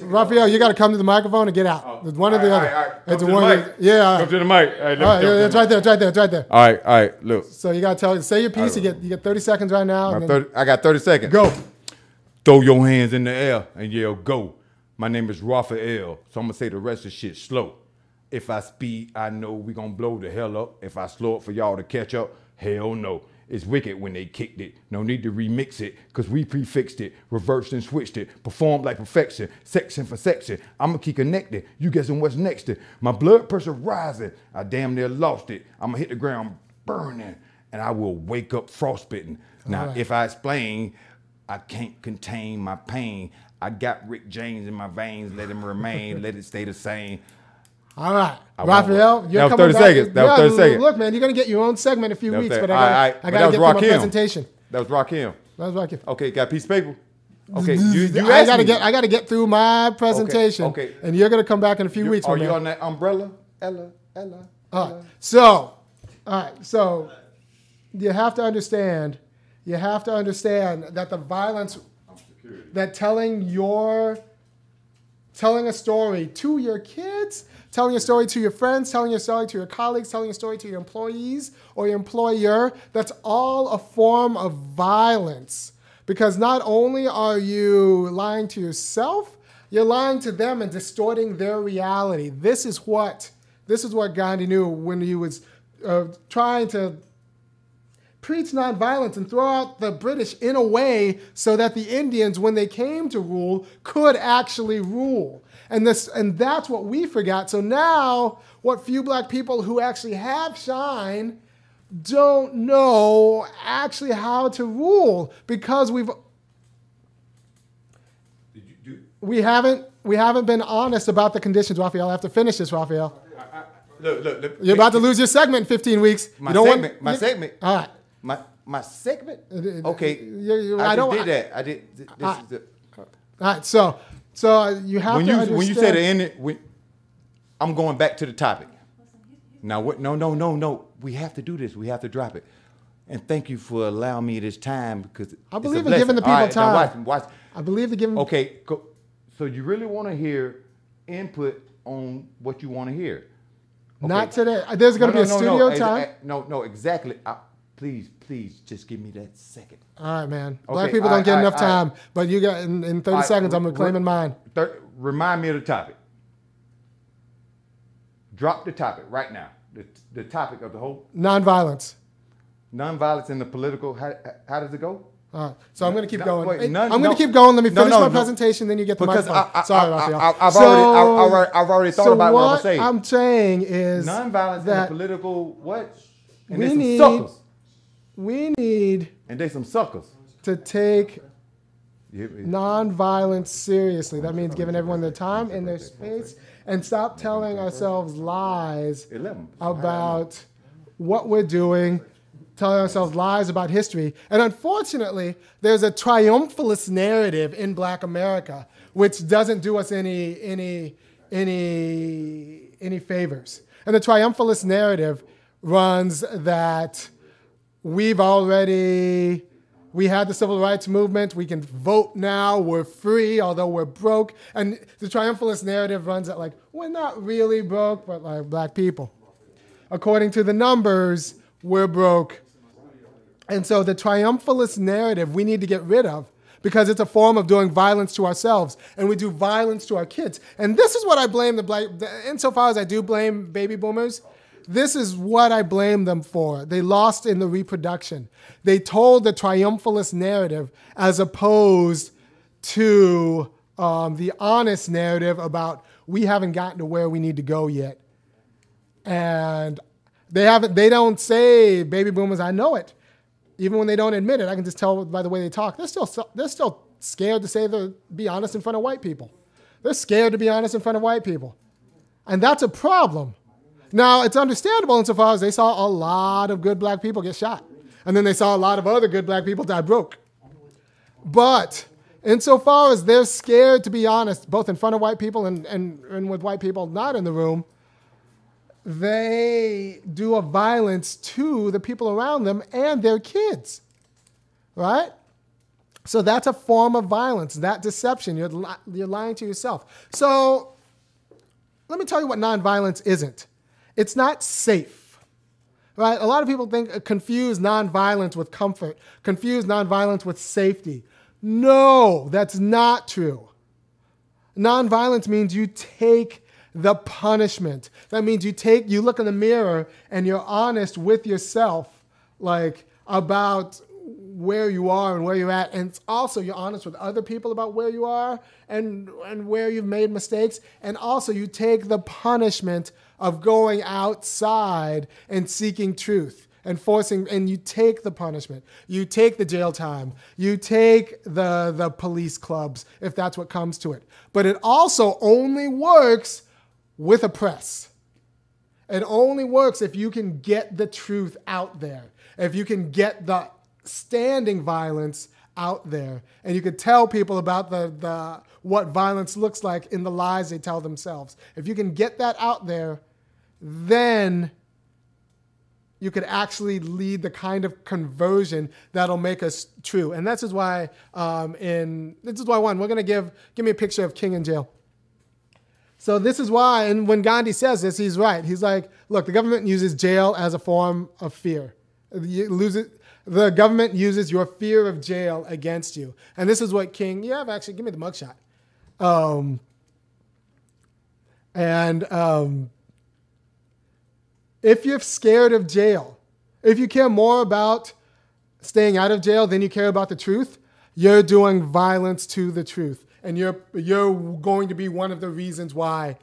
Raphael, you got to come to the microphone and get out. Oh, one or the other. All right. It's Come to one the mic. Yeah. Come to the mic. All right, it's right there. All right, look. So you got to say your piece. You get 30 seconds right now. I got 30 seconds. Go. Throw your hands in the air and yell, go. My name is Raphael, so I'm going to say the rest of the shit slow. If I speed, I know we going to blow the hell up. If I slow it for y'all to catch up, hell no. It's wicked when they kicked it. No need to remix it, because we prefixed it, reversed and switched it, performed like perfection, section for section. I'm going to keep connected. You guessing what's next to? My blood pressure rising. I damn near lost it. I'm going to hit the ground burning, and I will wake up frostbitten. Now, if I explain, I can't contain my pain. I got Rick James in my veins. Let him remain. Let it stay the same. All right. Raphael, you're coming 30 back. seconds. That was 30 seconds. Look, man, you're going to get your own segment in a few weeks, but I got to get through my presentation. That was Rakim. Okay, got a piece of paper? Okay, I got to get through my presentation. Okay. And you're going to come back in a few weeks. Are you on that umbrella? Ella. All right. So you have to understand that the violence, that telling a story to your kids, telling a story to your friends, telling a story to your colleagues, telling a story to your employees or your employer, that's all a form of violence. Because not only are you lying to yourself, you're lying to them and distorting their reality. This is what Gandhi knew when he was trying to preach nonviolence and throw out the British in a way so that the Indians, when they came to rule, could actually rule. And that's what we forgot. So now, what few black people who actually have shine don't know actually how to rule, because we haven't been honest about the conditions. Raphael, I have to finish this, Raphael. Look. You're about to lose your segment in 15 weeks. My segment. All right. My segment? Okay. I did that. I did. All right. So you have to understand. When you say the end, I'm going back to the topic. Now what? No. We have to do this. We have to drop it. And thank you for allowing me this time, because I believe in giving the people time. Now watch. I believe in giving. Okay. So you really want to hear input on what you want to hear? Okay. Not today. There's going to be a studio time. No, exactly. Please, just give me that second. All right, man. Black people don't get enough time, but you got in 30 seconds. I'm reclaiming mine. Remind me of the topic. Drop the topic right now. The topic of the whole nonviolence. Nonviolence in the political. How does it go? All right. So I'm going to keep going. wait, I'm going to keep going. Let me finish my presentation, then you get the microphone. Sorry, Raphael. I've already thought about what I'm saying. What I'm saying is nonviolence that and political what? And we they some need- suckers. we need And they some suckers. to take Yeah, nonviolence seriously. That means giving everyone their time and their space and stop telling ourselves lies 11. about what we're doing, telling ourselves lies about history. And unfortunately, there's a triumphalist narrative in Black America which doesn't do us any favors. And the triumphalist narrative runs that we had the civil rights movement, we can vote now, we're free, although we're broke. And the triumphalist narrative runs that like, we're not really broke, but like Black people. According to the numbers, we're broke. And so the triumphalist narrative we need to get rid of because it's a form of doing violence to ourselves, and we do violence to our kids. And this is what I blame insofar as I do blame baby boomers, this is what I blame them for. They lost in the reproduction. They told the triumphalist narrative as opposed to the honest narrative about we haven't gotten to where we need to go yet. And they don't say baby boomers, I know it. Even when they don't admit it, I can just tell by the way they talk. They're still scared to say be honest in front of white people. They're scared to be honest in front of white people. And that's a problem. Now, it's understandable insofar as they saw a lot of good Black people get shot. And then they saw a lot of other good Black people die broke. But insofar as they're scared to be honest, both in front of white people and with white people not in the room, they do a violence to the people around them and their kids, right? So that's a form of violence, that deception. You're lying to yourself. So let me tell you what nonviolence isn't. It's not safe, right? A lot of people confuse nonviolence with comfort, confuse nonviolence with safety. No, that's not true. Nonviolence means you take the punishment. That means you look in the mirror and you're honest with yourself, like about where you are and where you're at. And also you're honest with other people about where you are and where you've made mistakes. And also you take the punishment of going outside and seeking truth and you take the punishment. You take the jail time. You take the police clubs, if that's what comes to it. But it also only works with a press. It only works if you can get the truth out there, if you can get the standing violence out there, and you can tell people about what violence looks like in the lies they tell themselves. If you can get that out there, then you could actually lead the kind of conversion that'll make us true. And this is why we're going to give me a picture of King in jail. So this is why, and when Gandhi says this, he's right. He's like, look, the government uses jail as a form of fear. The government uses your fear of jail against you. And this is what King, actually, give me the mugshot. If you're scared of jail, if you care more about staying out of jail than you care about the truth, you're doing violence to the truth. And you're going to be one of the reasons why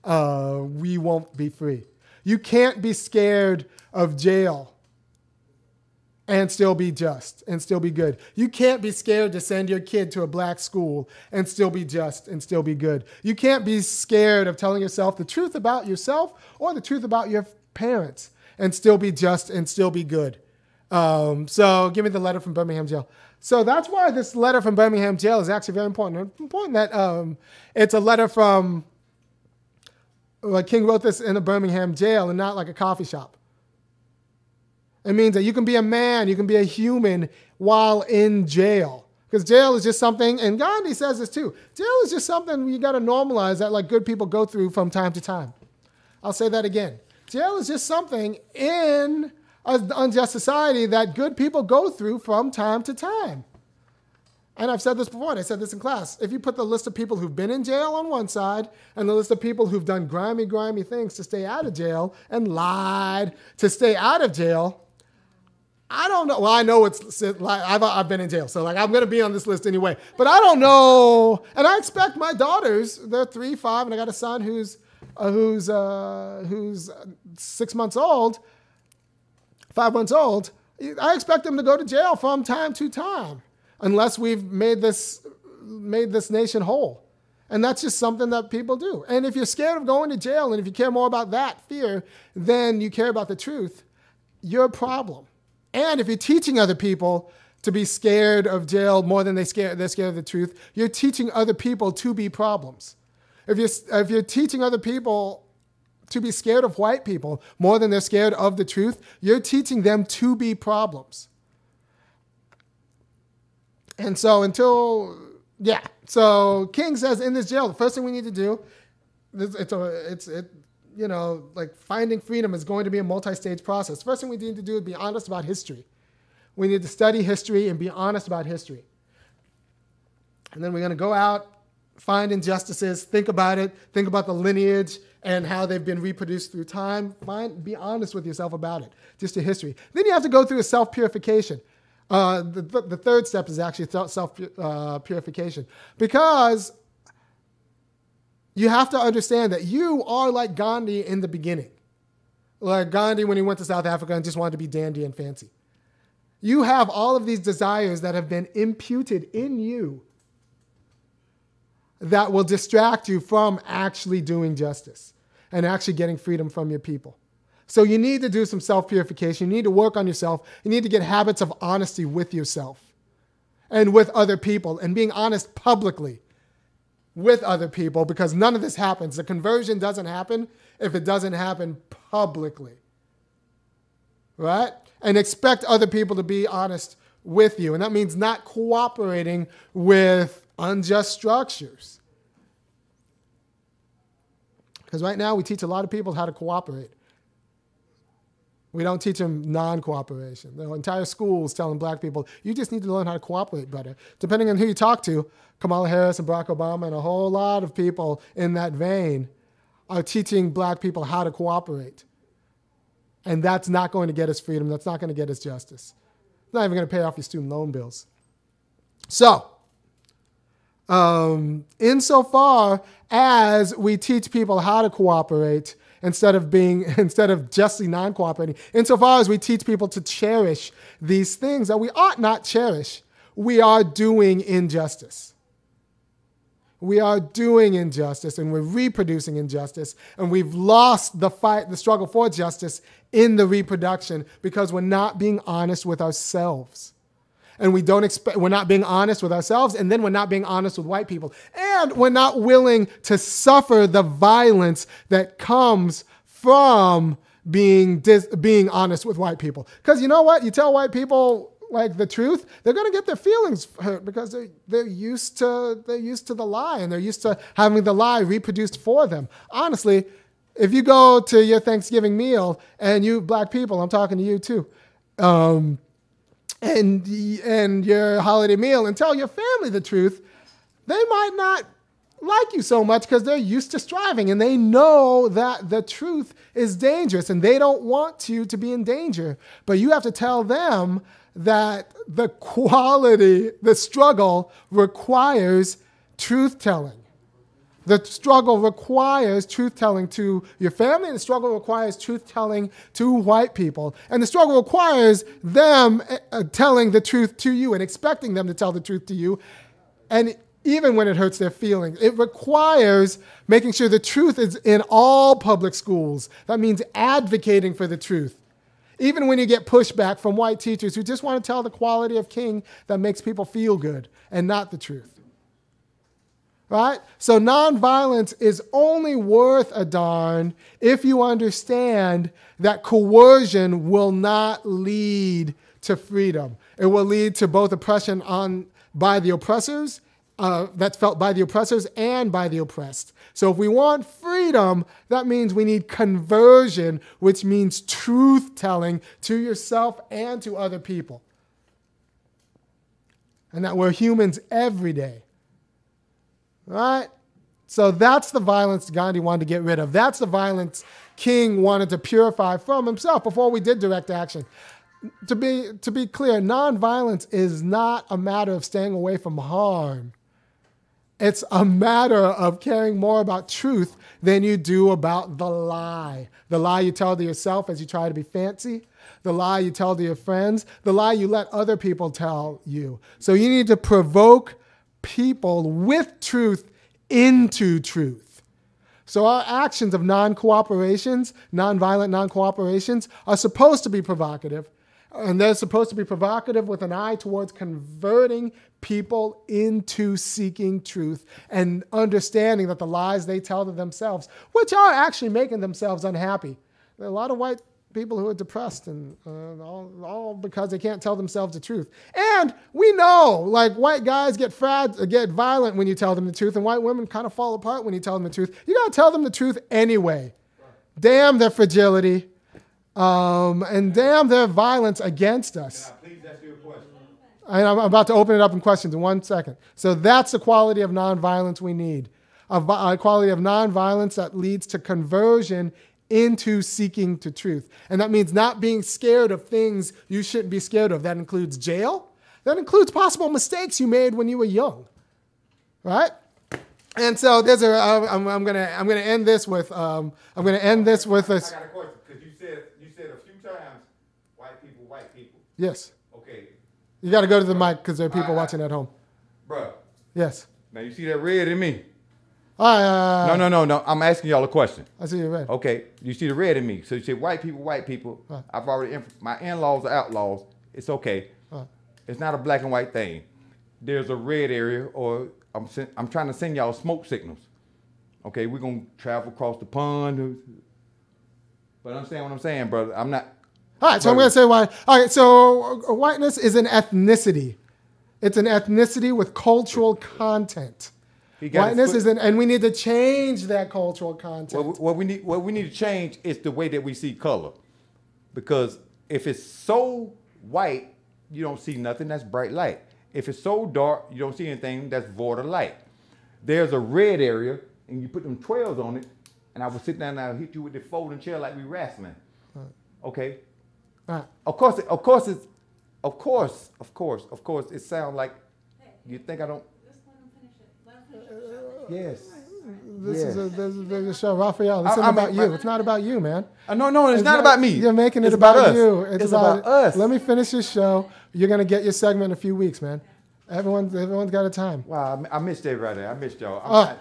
we won't be free. You can't be scared of jail and still be just and still be good. You can't be scared to send your kid to a Black school and still be just and still be good. You can't be scared of telling yourself the truth about yourself or the truth about your parents and still be just and still be good. So give me the letter from Birmingham jail. So that's why this letter from Birmingham jail is actually very important. It's important that it's a letter from, King wrote this in a Birmingham jail and not like a coffee shop. It means that you can be a man, you can be a human while in jail. Because jail is just something, and Gandhi says this too, jail is just something you got to normalize that like good people go through from time to time. I'll say that again. Jail is just something in an unjust society that good people go through from time to time. And I've said this before, and I said this in class. If you put the list of people who've been in jail on one side and the list of people who've done grimy things to stay out of jail and lied to stay out of jail, I don't know. Well, I know it's like I've been in jail, so like I'm gonna be on this list anyway. But I don't know, and I expect my daughters. They're 3, 5, and I got a son who's 6 months old, 5 months old. I expect them to go to jail from time to time, unless we've made this nation whole. And that's just something that people do. And if you're scared of going to jail, and if you care more about that fear than you care about the truth, you're a problem. And if you're teaching other people to be scared of jail more than they're scared of the truth, you're teaching other people to be problems. If you're teaching other people to be scared of white people more than they're scared of the truth, you're teaching them to be problems. And so so King says in this jail, the first thing we need to do, like finding freedom is going to be a multi-stage process. First thing we need to do is be honest about history. We need to study history and be honest about history. And then we're going to go out, find injustices, think about it, think about the lineage and how they've been reproduced through time. Be honest with yourself about it, just a history. Then you have to go through a self-purification. The third step is actually self-purification, because you have to understand that you are like Gandhi in the beginning. Like Gandhi when he went to South Africa and just wanted to be dandy and fancy. You have all of these desires that have been imputed in you that will distract you from actually doing justice and actually getting freedom from your people. So you need to do some self-purification. You need to work on yourself. You need to get habits of honesty with yourself and with other people, and being honest publicly with other people, because none of this happens. The conversion doesn't happen if it doesn't happen publicly, right? And expect other people to be honest with you. And that means not cooperating with unjust structures. Because right now we teach a lot of people how to cooperate. We don't teach them non-cooperation. The entire school is telling black people, you just need to learn how to cooperate better. Depending on who you talk to, Kamala Harris and Barack Obama and a whole lot of people in that vein are teaching black people how to cooperate. And that's not going to get us freedom. That's not going to get us justice. It's not even going to pay off your student loan bills. So, insofar as we teach people how to cooperate, instead of justly non-cooperating, insofar as we teach people to cherish these things that we ought not cherish, we are doing injustice. We are doing injustice, and we're reproducing injustice, and we've lost the fight, the struggle for justice in the reproduction, because we're not being honest with ourselves. And we're not being honest with ourselves, and then we're not being honest with white people. And we're not willing to suffer the violence that comes from being honest with white people. Because you know what? You tell white people like the truth, they're going to get their feelings hurt, because they're used to the lie, and they're used to having the lie reproduced for them. Honestly, if you go to your Thanksgiving meal, and you black people, I'm talking to you too, and your holiday meal, and tell your family the truth, they might not like you so much because they're used to striving, and they know that the truth is dangerous, and they don't want you to be in danger. But you have to tell them that the struggle requires truth-telling. The struggle requires truth-telling to your family, and the struggle requires truth-telling to white people. And the struggle requires them telling the truth to you and expecting them to tell the truth to you, and even when it hurts their feelings. It requires making sure the truth is in all public schools. That means advocating for the truth. Even when you get pushback from white teachers who just want to tell the quality of King that makes people feel good and not the truth. Right? So nonviolence is only worth a darn if you understand that coercion will not lead to freedom. It will lead to both oppression by the oppressors, that's felt by the oppressors and by the oppressed. So if we want freedom, that means we need conversion, which means truth-telling to yourself and to other people. And that we're humans every day. Right? So that's the violence Gandhi wanted to get rid of. That's the violence King wanted to purify from himself before we did direct action. to be clear, nonviolence is not a matter of staying away from harm. It's a matter of caring more about truth than you do about the lie. The lie you tell to yourself as you try to be fancy, the lie you tell to your friends, the lie you let other people tell you. So you need to provoke people with truth into truth. So our actions of non-cooperations, nonviolent non-cooperations, are supposed to be provocative. And they're supposed to be provocative with an eye towards converting people into seeking truth and understanding that the lies they tell to themselves, which are actually making themselves unhappy. There are a lot of white people who are depressed, and all because they can't tell themselves the truth. And we know, like, white guys get violent when you tell them the truth, and white women kind of fall apart when you tell them the truth. You got to tell them the truth anyway. Damn their fragility. And damn their violence against us. Can I please ask you a question? And I'm about to open it up in questions in 1 second. So that's the quality of nonviolence we need. A quality of nonviolence that leads to conversion into seeking to truth. And that means not being scared of things you shouldn't be scared of. That includes jail. That includes possible mistakes you made when you were young. Right? And so there's I'm gonna end this with I got a question, because you said a few times, white people. Yes. Okay. You got to go to the mic because there are people watching at home. Bruh. Yes. Now you see that red in me? No. I'm asking y'all a question. I see you red. Okay, you see the red in me. So you say white people. Right. I've already, my in-laws are outlaws. It's okay. Right. It's not a black and white thing. There's a red area, or I'm trying to send y'all smoke signals. Okay, we're going to travel across the pond. But understand what I'm saying, brother. I'm not. All right, so I'm going to say why. All right, so whiteness is an ethnicity. It's an ethnicity with cultural content. Whiteness is and we need to change that cultural content. What we need to change is the way that we see color. Because if it's so white, you don't see nothing, that's bright light. If it's so dark, you don't see anything, that's void of light. There's a red area, and you put them 12s on it, and I would sit down and I'll hit you with the folding chair like we wrestling. Okay? Of course, it sounds like you think I don't. Yes. This is a show, Raphael. This isn't about you. It's not about you, man. No, it's not about me. You're making it about you. It's about us. Let me finish this show. You're gonna get your segment in a few weeks, man. Everyone's got a time. Wow, I missed everybody. I missed y'all.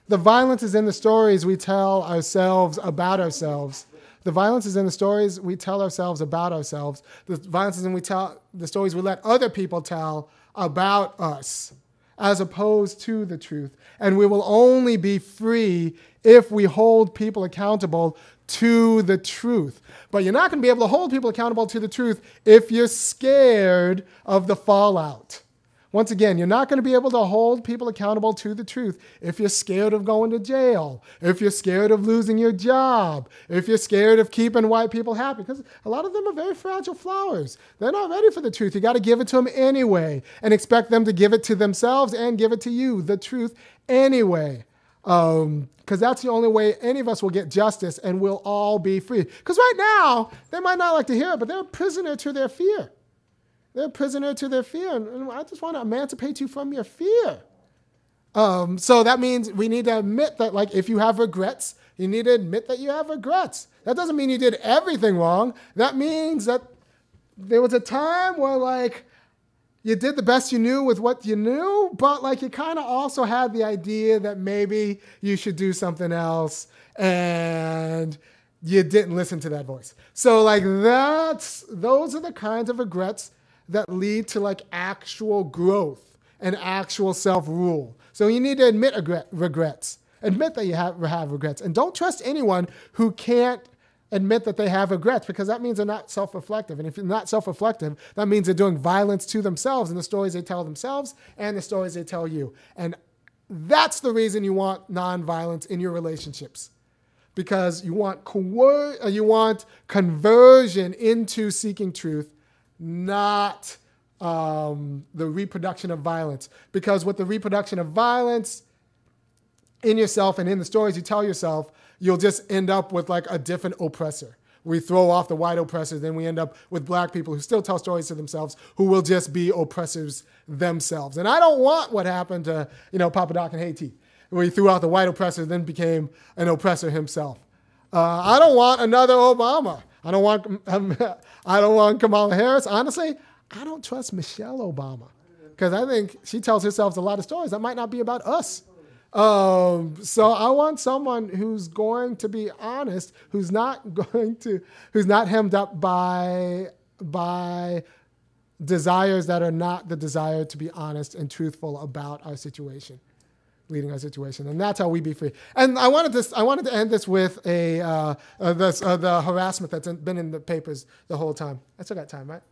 The violence is in the stories we tell ourselves about ourselves. The violence is in the stories we tell ourselves about ourselves. The violence is in the stories we let other people tell about us, as opposed to the truth. And we will only be free if we hold people accountable to the truth. But you're not going to be able to hold people accountable to the truth if you're scared of the fallout. Once again, you're not going to be able to hold people accountable to the truth if you're scared of going to jail, if you're scared of losing your job, if you're scared of keeping white people happy, because a lot of them are very fragile flowers. They're not ready for the truth. You got to give it to them anyway and expect them to give it to themselves and give it to you, the truth, anyway. Because that's the only way any of us will get justice and we'll all be free. Because right now, they might not like to hear it, but they're a prisoner to their fear. They're a prisoner to their fear, and I just want to emancipate you from your fear. So that means we need to admit that, like, if you have regrets, you need to admit that you have regrets. That doesn't mean you did everything wrong. That means that there was a time where, like, you did the best you knew with what you knew, but, like, you kind of also had the idea that maybe you should do something else, and you didn't listen to that voice. So, like, those are the kinds of regrets that lead to, like, actual growth and actual self-rule. So you need to admit regrets. Admit that you have regrets. And don't trust anyone who can't admit that they have regrets, because that means they're not self-reflective. And if you're not self-reflective, that means they're doing violence to themselves in the stories they tell themselves and the stories they tell you. And that's the reason you want nonviolence in your relationships, because you want conversion into seeking truth, not the reproduction of violence. Because with the reproduction of violence in yourself and in the stories you tell yourself, you'll just end up with, like, a different oppressor. we throw off the white oppressors, then we end up with black people who still tell stories to themselves, who will just be oppressors themselves. And I don't want what happened to, Papa Doc in Haiti, where he threw out the white oppressor, then became an oppressor himself. I don't want another Obama. I don't want Kamala Harris. Honestly, I don't trust Michelle Obama, because I think she tells herself a lot of stories that might not be about us. So I want someone who's going to be honest, who's not hemmed up by desires that are not the desire to be honest and truthful about our situation, leading our situation, and that's how we be free. And I wanted to end this with the harassment that's been in the papers the whole time. I still got time, right?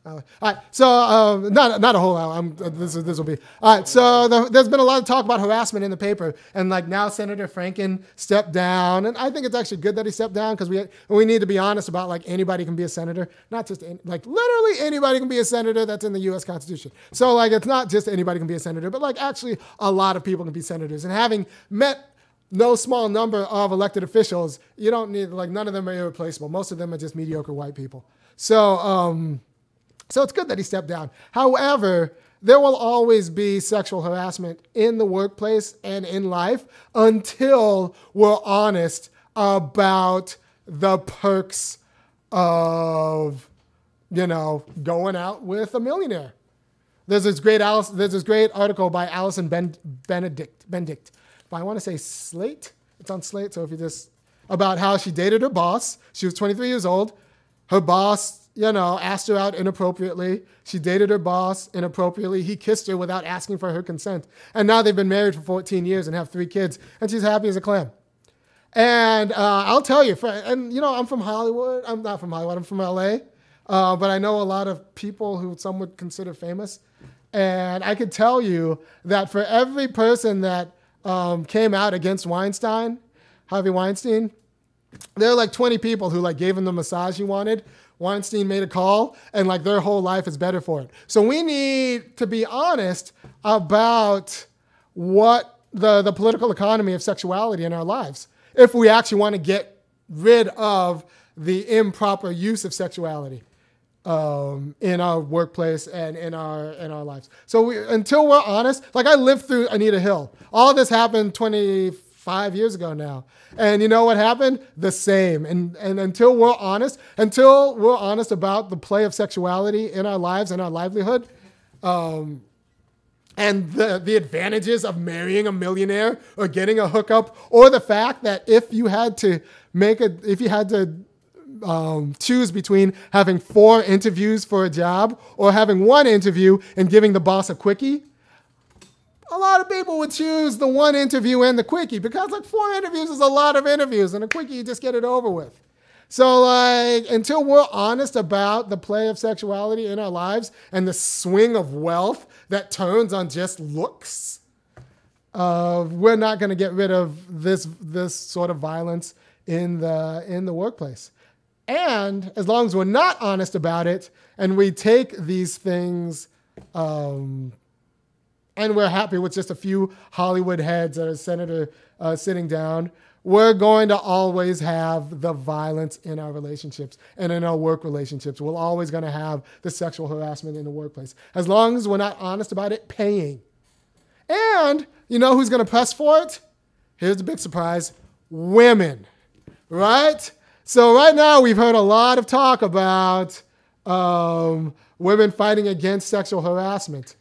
All right, so not a whole hour. This will be all right. So there's been a lot of talk about harassment in the paper, and like now Senator Franken stepped down, and I think it's actually good that he stepped down, because we need to be honest about like anybody can be a senator, not just like literally anybody can be a senator. That's in the U.S. Constitution. So like it's not just anybody can be a senator, but like actually a lot of people can be senators. And having met no small number of elected officials, you don't need, like, none of them are irreplaceable. Most of them are just mediocre white people. So it's good that he stepped down. However, there will always be sexual harassment in the workplace and in life until we're honest about the perks of, going out with a millionaire. There's this great article by Allison Benedict, but I want to say Slate. It's on Slate, so if you just, about how she dated her boss. She was 23 years old. Her boss, asked her out inappropriately. She dated her boss inappropriately. He kissed her without asking for her consent. And now they've been married for 14 years and have 3 kids, and she's happy as a clam. And I'll tell you, I'm from Hollywood. I'm not from Hollywood. I'm from LA. But I know a lot of people who some would consider famous. And I could tell you that for every person that came out against Harvey Weinstein, there are like 20 people who like gave him the massage he wanted. Weinstein made a call, and like their whole life is better for it. So we need to be honest about what the political economy of sexuality in our lives, if we actually want to get rid of the improper use of sexuality in our workplace and in our lives. So until we're honest, like I lived through Anita Hill. All this happened 25 years ago now. And you know what happened? The same. And until we're honest about the play of sexuality in our lives and our livelihood, and the advantages of marrying a millionaire or getting a hookup, or the fact that if you had to choose between having 4 interviews for a job or having 1 interview and giving the boss a quickie, a lot of people would choose the 1 interview and the quickie, because like 4 interviews is a lot of interviews, and a quickie, you just get it over with. So like, until we're honest about the play of sexuality in our lives and the swing of wealth that turns on just looks, we're not going to get rid of this sort of violence in the workplace. And as long as we're not honest about it, and we take these things, and we're happy with just a few Hollywood heads and a senator sitting down, we're going to always have the violence in our relationships and in our work relationships. We're always going to have the sexual harassment in the workplace. As long as we're not honest about it, paying. And you know who's going to press for it? Here's the big surprise: women, right? So right now we've heard a lot of talk about women fighting against sexual harassment.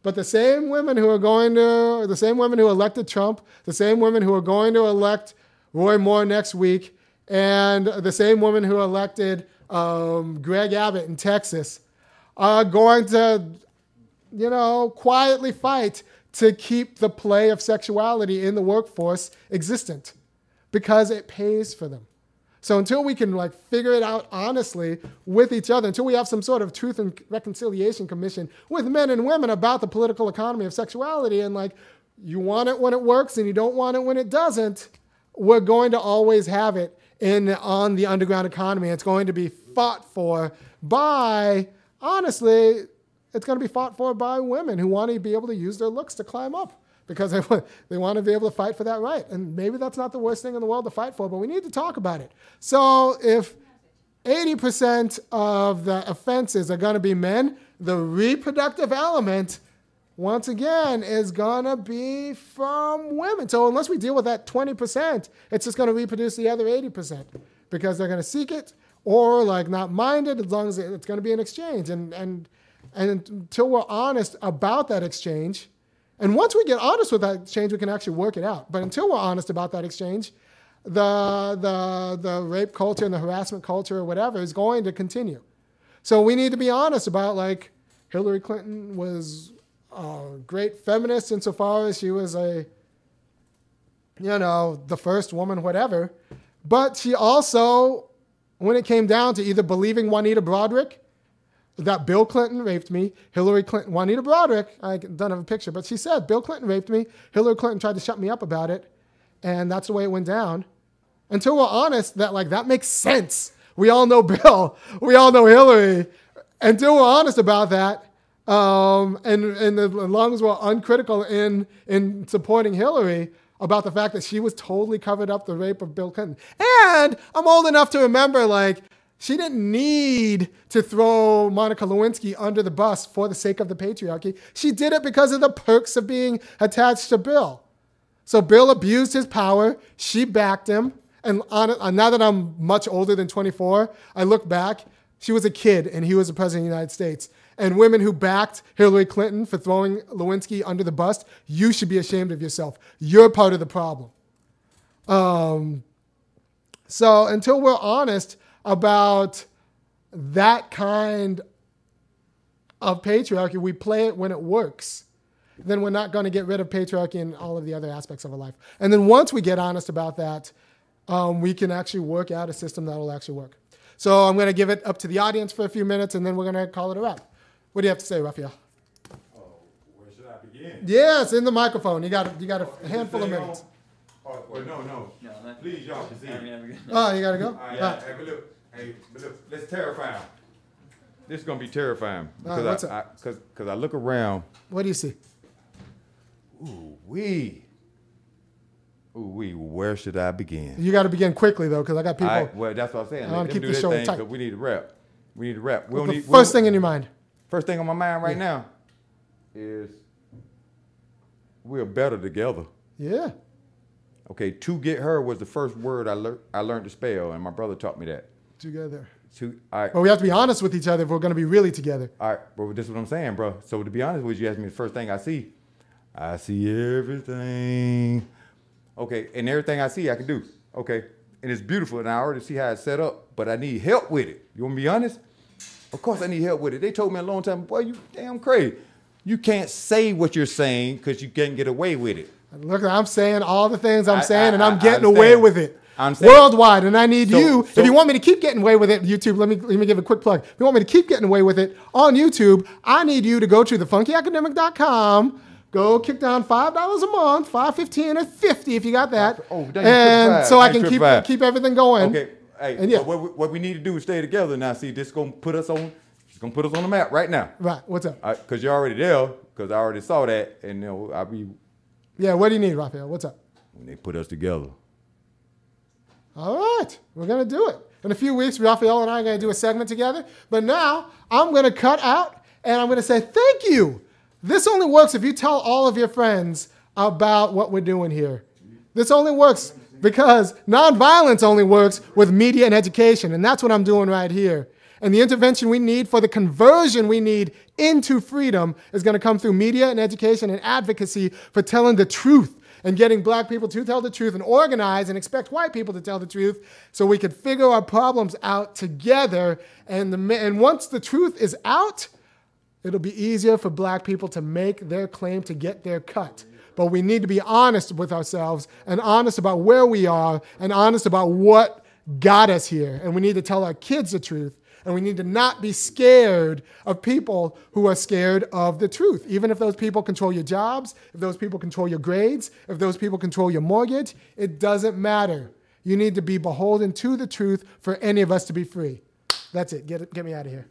But the same women who elected Trump, the same women who are going to elect Roy Moore next week, and the same women who elected Greg Abbott in Texas are going to, quietly fight to keep the play of sexuality in the workforce existent, because it pays for them. So until we can figure it out honestly with each other, until we have some sort of truth and reconciliation commission with men and women about the political economy of sexuality, and you want it when it works and you don't want it when it doesn't, we're going to always have it on the underground economy. It's going to be fought for by, honestly, it's going to be fought for by women who want to be able to use their looks to climb up because they want to be able to fight for that right. And maybe that's not the worst thing in the world to fight for, but we need to talk about it. So if 80% of the offenses are going to be men, the reproductive element, once again, is going to be from women. So unless we deal with that 20%, it's just going to reproduce the other 80% because they're going to seek it or like not mind it as long as it's going to be an exchange. And until we're honest about that exchange, and once we get honest with that exchange, we can actually work it out. But until we're honest about that exchange, the rape culture and the harassment culture or whatever is going to continue. So we need to be honest about, like, Hillary Clinton was a great feminist insofar as she was the first woman, whatever. But she also, when it came down to either believing Juanita Broderick, that Bill Clinton raped me, Hillary Clinton, Juanita Broderick, I don't have a picture, but she said, Bill Clinton raped me, Hillary Clinton tried to shut me up about it, and that's the way it went down. Until we're honest that, like, that makes sense. We all know Bill. We all know Hillary. Until we're honest about that, and as long as we're uncritical in supporting Hillary about the fact that she was totally covered up the rape of Bill Clinton. And I'm old enough to remember, like, she didn't need to throw Monica Lewinsky under the bus for the sake of the patriarchy. She did it because of the perks of being attached to Bill. So Bill abused his power. She backed him. And now that I'm much older than 24, I look back. She was a kid, and he was the president of the United States. And women who backed Hillary Clinton for throwing Lewinsky under the bus, you should be ashamed of yourself. You're part of the problem. So until we're honest about that kind of patriarchy, we play it when it works, then we're not going to get rid of patriarchy in all of the other aspects of our life. And then once we get honest about that, we can actually work out a system that will actually work. So I'm going to give it up to the audience for a few minutes, and then we're going to call it a wrap. What do you have to say, Raphael? Oh, where should I begin? Yes, in the microphone. You got a handful of minutes. No. Please, y'all can see. Oh, you got to go? All right. Hey, but look, let's terrify him. This is going to be terrifying because I look around. What do you see? Ooh, where should I begin? You got to begin quickly, though, because I got people. Well, that's what I'm saying. I want to keep the show tight. We need to rap. What's the first thing in your mind? First thing on my mind right now is we're better together. Yeah. Okay, to get her was the first word I learned to spell, and my brother taught me that. Together. All right. But we have to be honest with each other if we're going to be really together. All right, but this is what I'm saying, bro. So to be honest with you, ask me the first thing I see everything. Okay, and everything I see, I can do. Okay, and it's beautiful, and I already see how it's set up, but I need help with it. You want me to be honest? Of course I need help with it. They told me a long time, boy, you damn crazy. You can't say what you're saying because you can't get away with it. Look, I'm saying all the things I'm saying, and I'm getting away with it. I'm saying, worldwide, and I need you. If you want me to keep getting away with it, YouTube, let me give a quick plug. If you want me to keep getting away with it on YouTube, I need you to go to thefunkyacademic.com. Go kick down $5 a month, $5.15 or $50 if you got that, and so I can keep everything going. Okay, hey, and what we need to do is stay together now. See, this is gonna put us on the map right now. Right. What's up? Because you're already there. Because I already saw that, and I'll be. Yeah. What do you need, Raphael? What's up? When they put us together. All right, we're gonna do it. In a few weeks, Raphael and I are gonna do a segment together. But now I'm gonna cut out, and I'm gonna say thank you. This only works if you tell all of your friends about what we're doing here. This only works because nonviolence only works with media and education, and that's what I'm doing right here. And the intervention we need for the conversion we need into freedom is going to come through media and education and advocacy for telling the truth and getting black people to tell the truth and organize and expect white people to tell the truth so we could figure our problems out together. And once the truth is out, it'll be easier for black people to make their claim to get their cut. But we need to be honest with ourselves and honest about where we are and honest about what got us here. And we need to tell our kids the truth. And we need to not be scared of people who are scared of the truth. Even if those people control your jobs, if those people control your grades, if those people control your mortgage, it doesn't matter. You need to be beholden to the truth for any of us to be free. That's it. Get me out of here.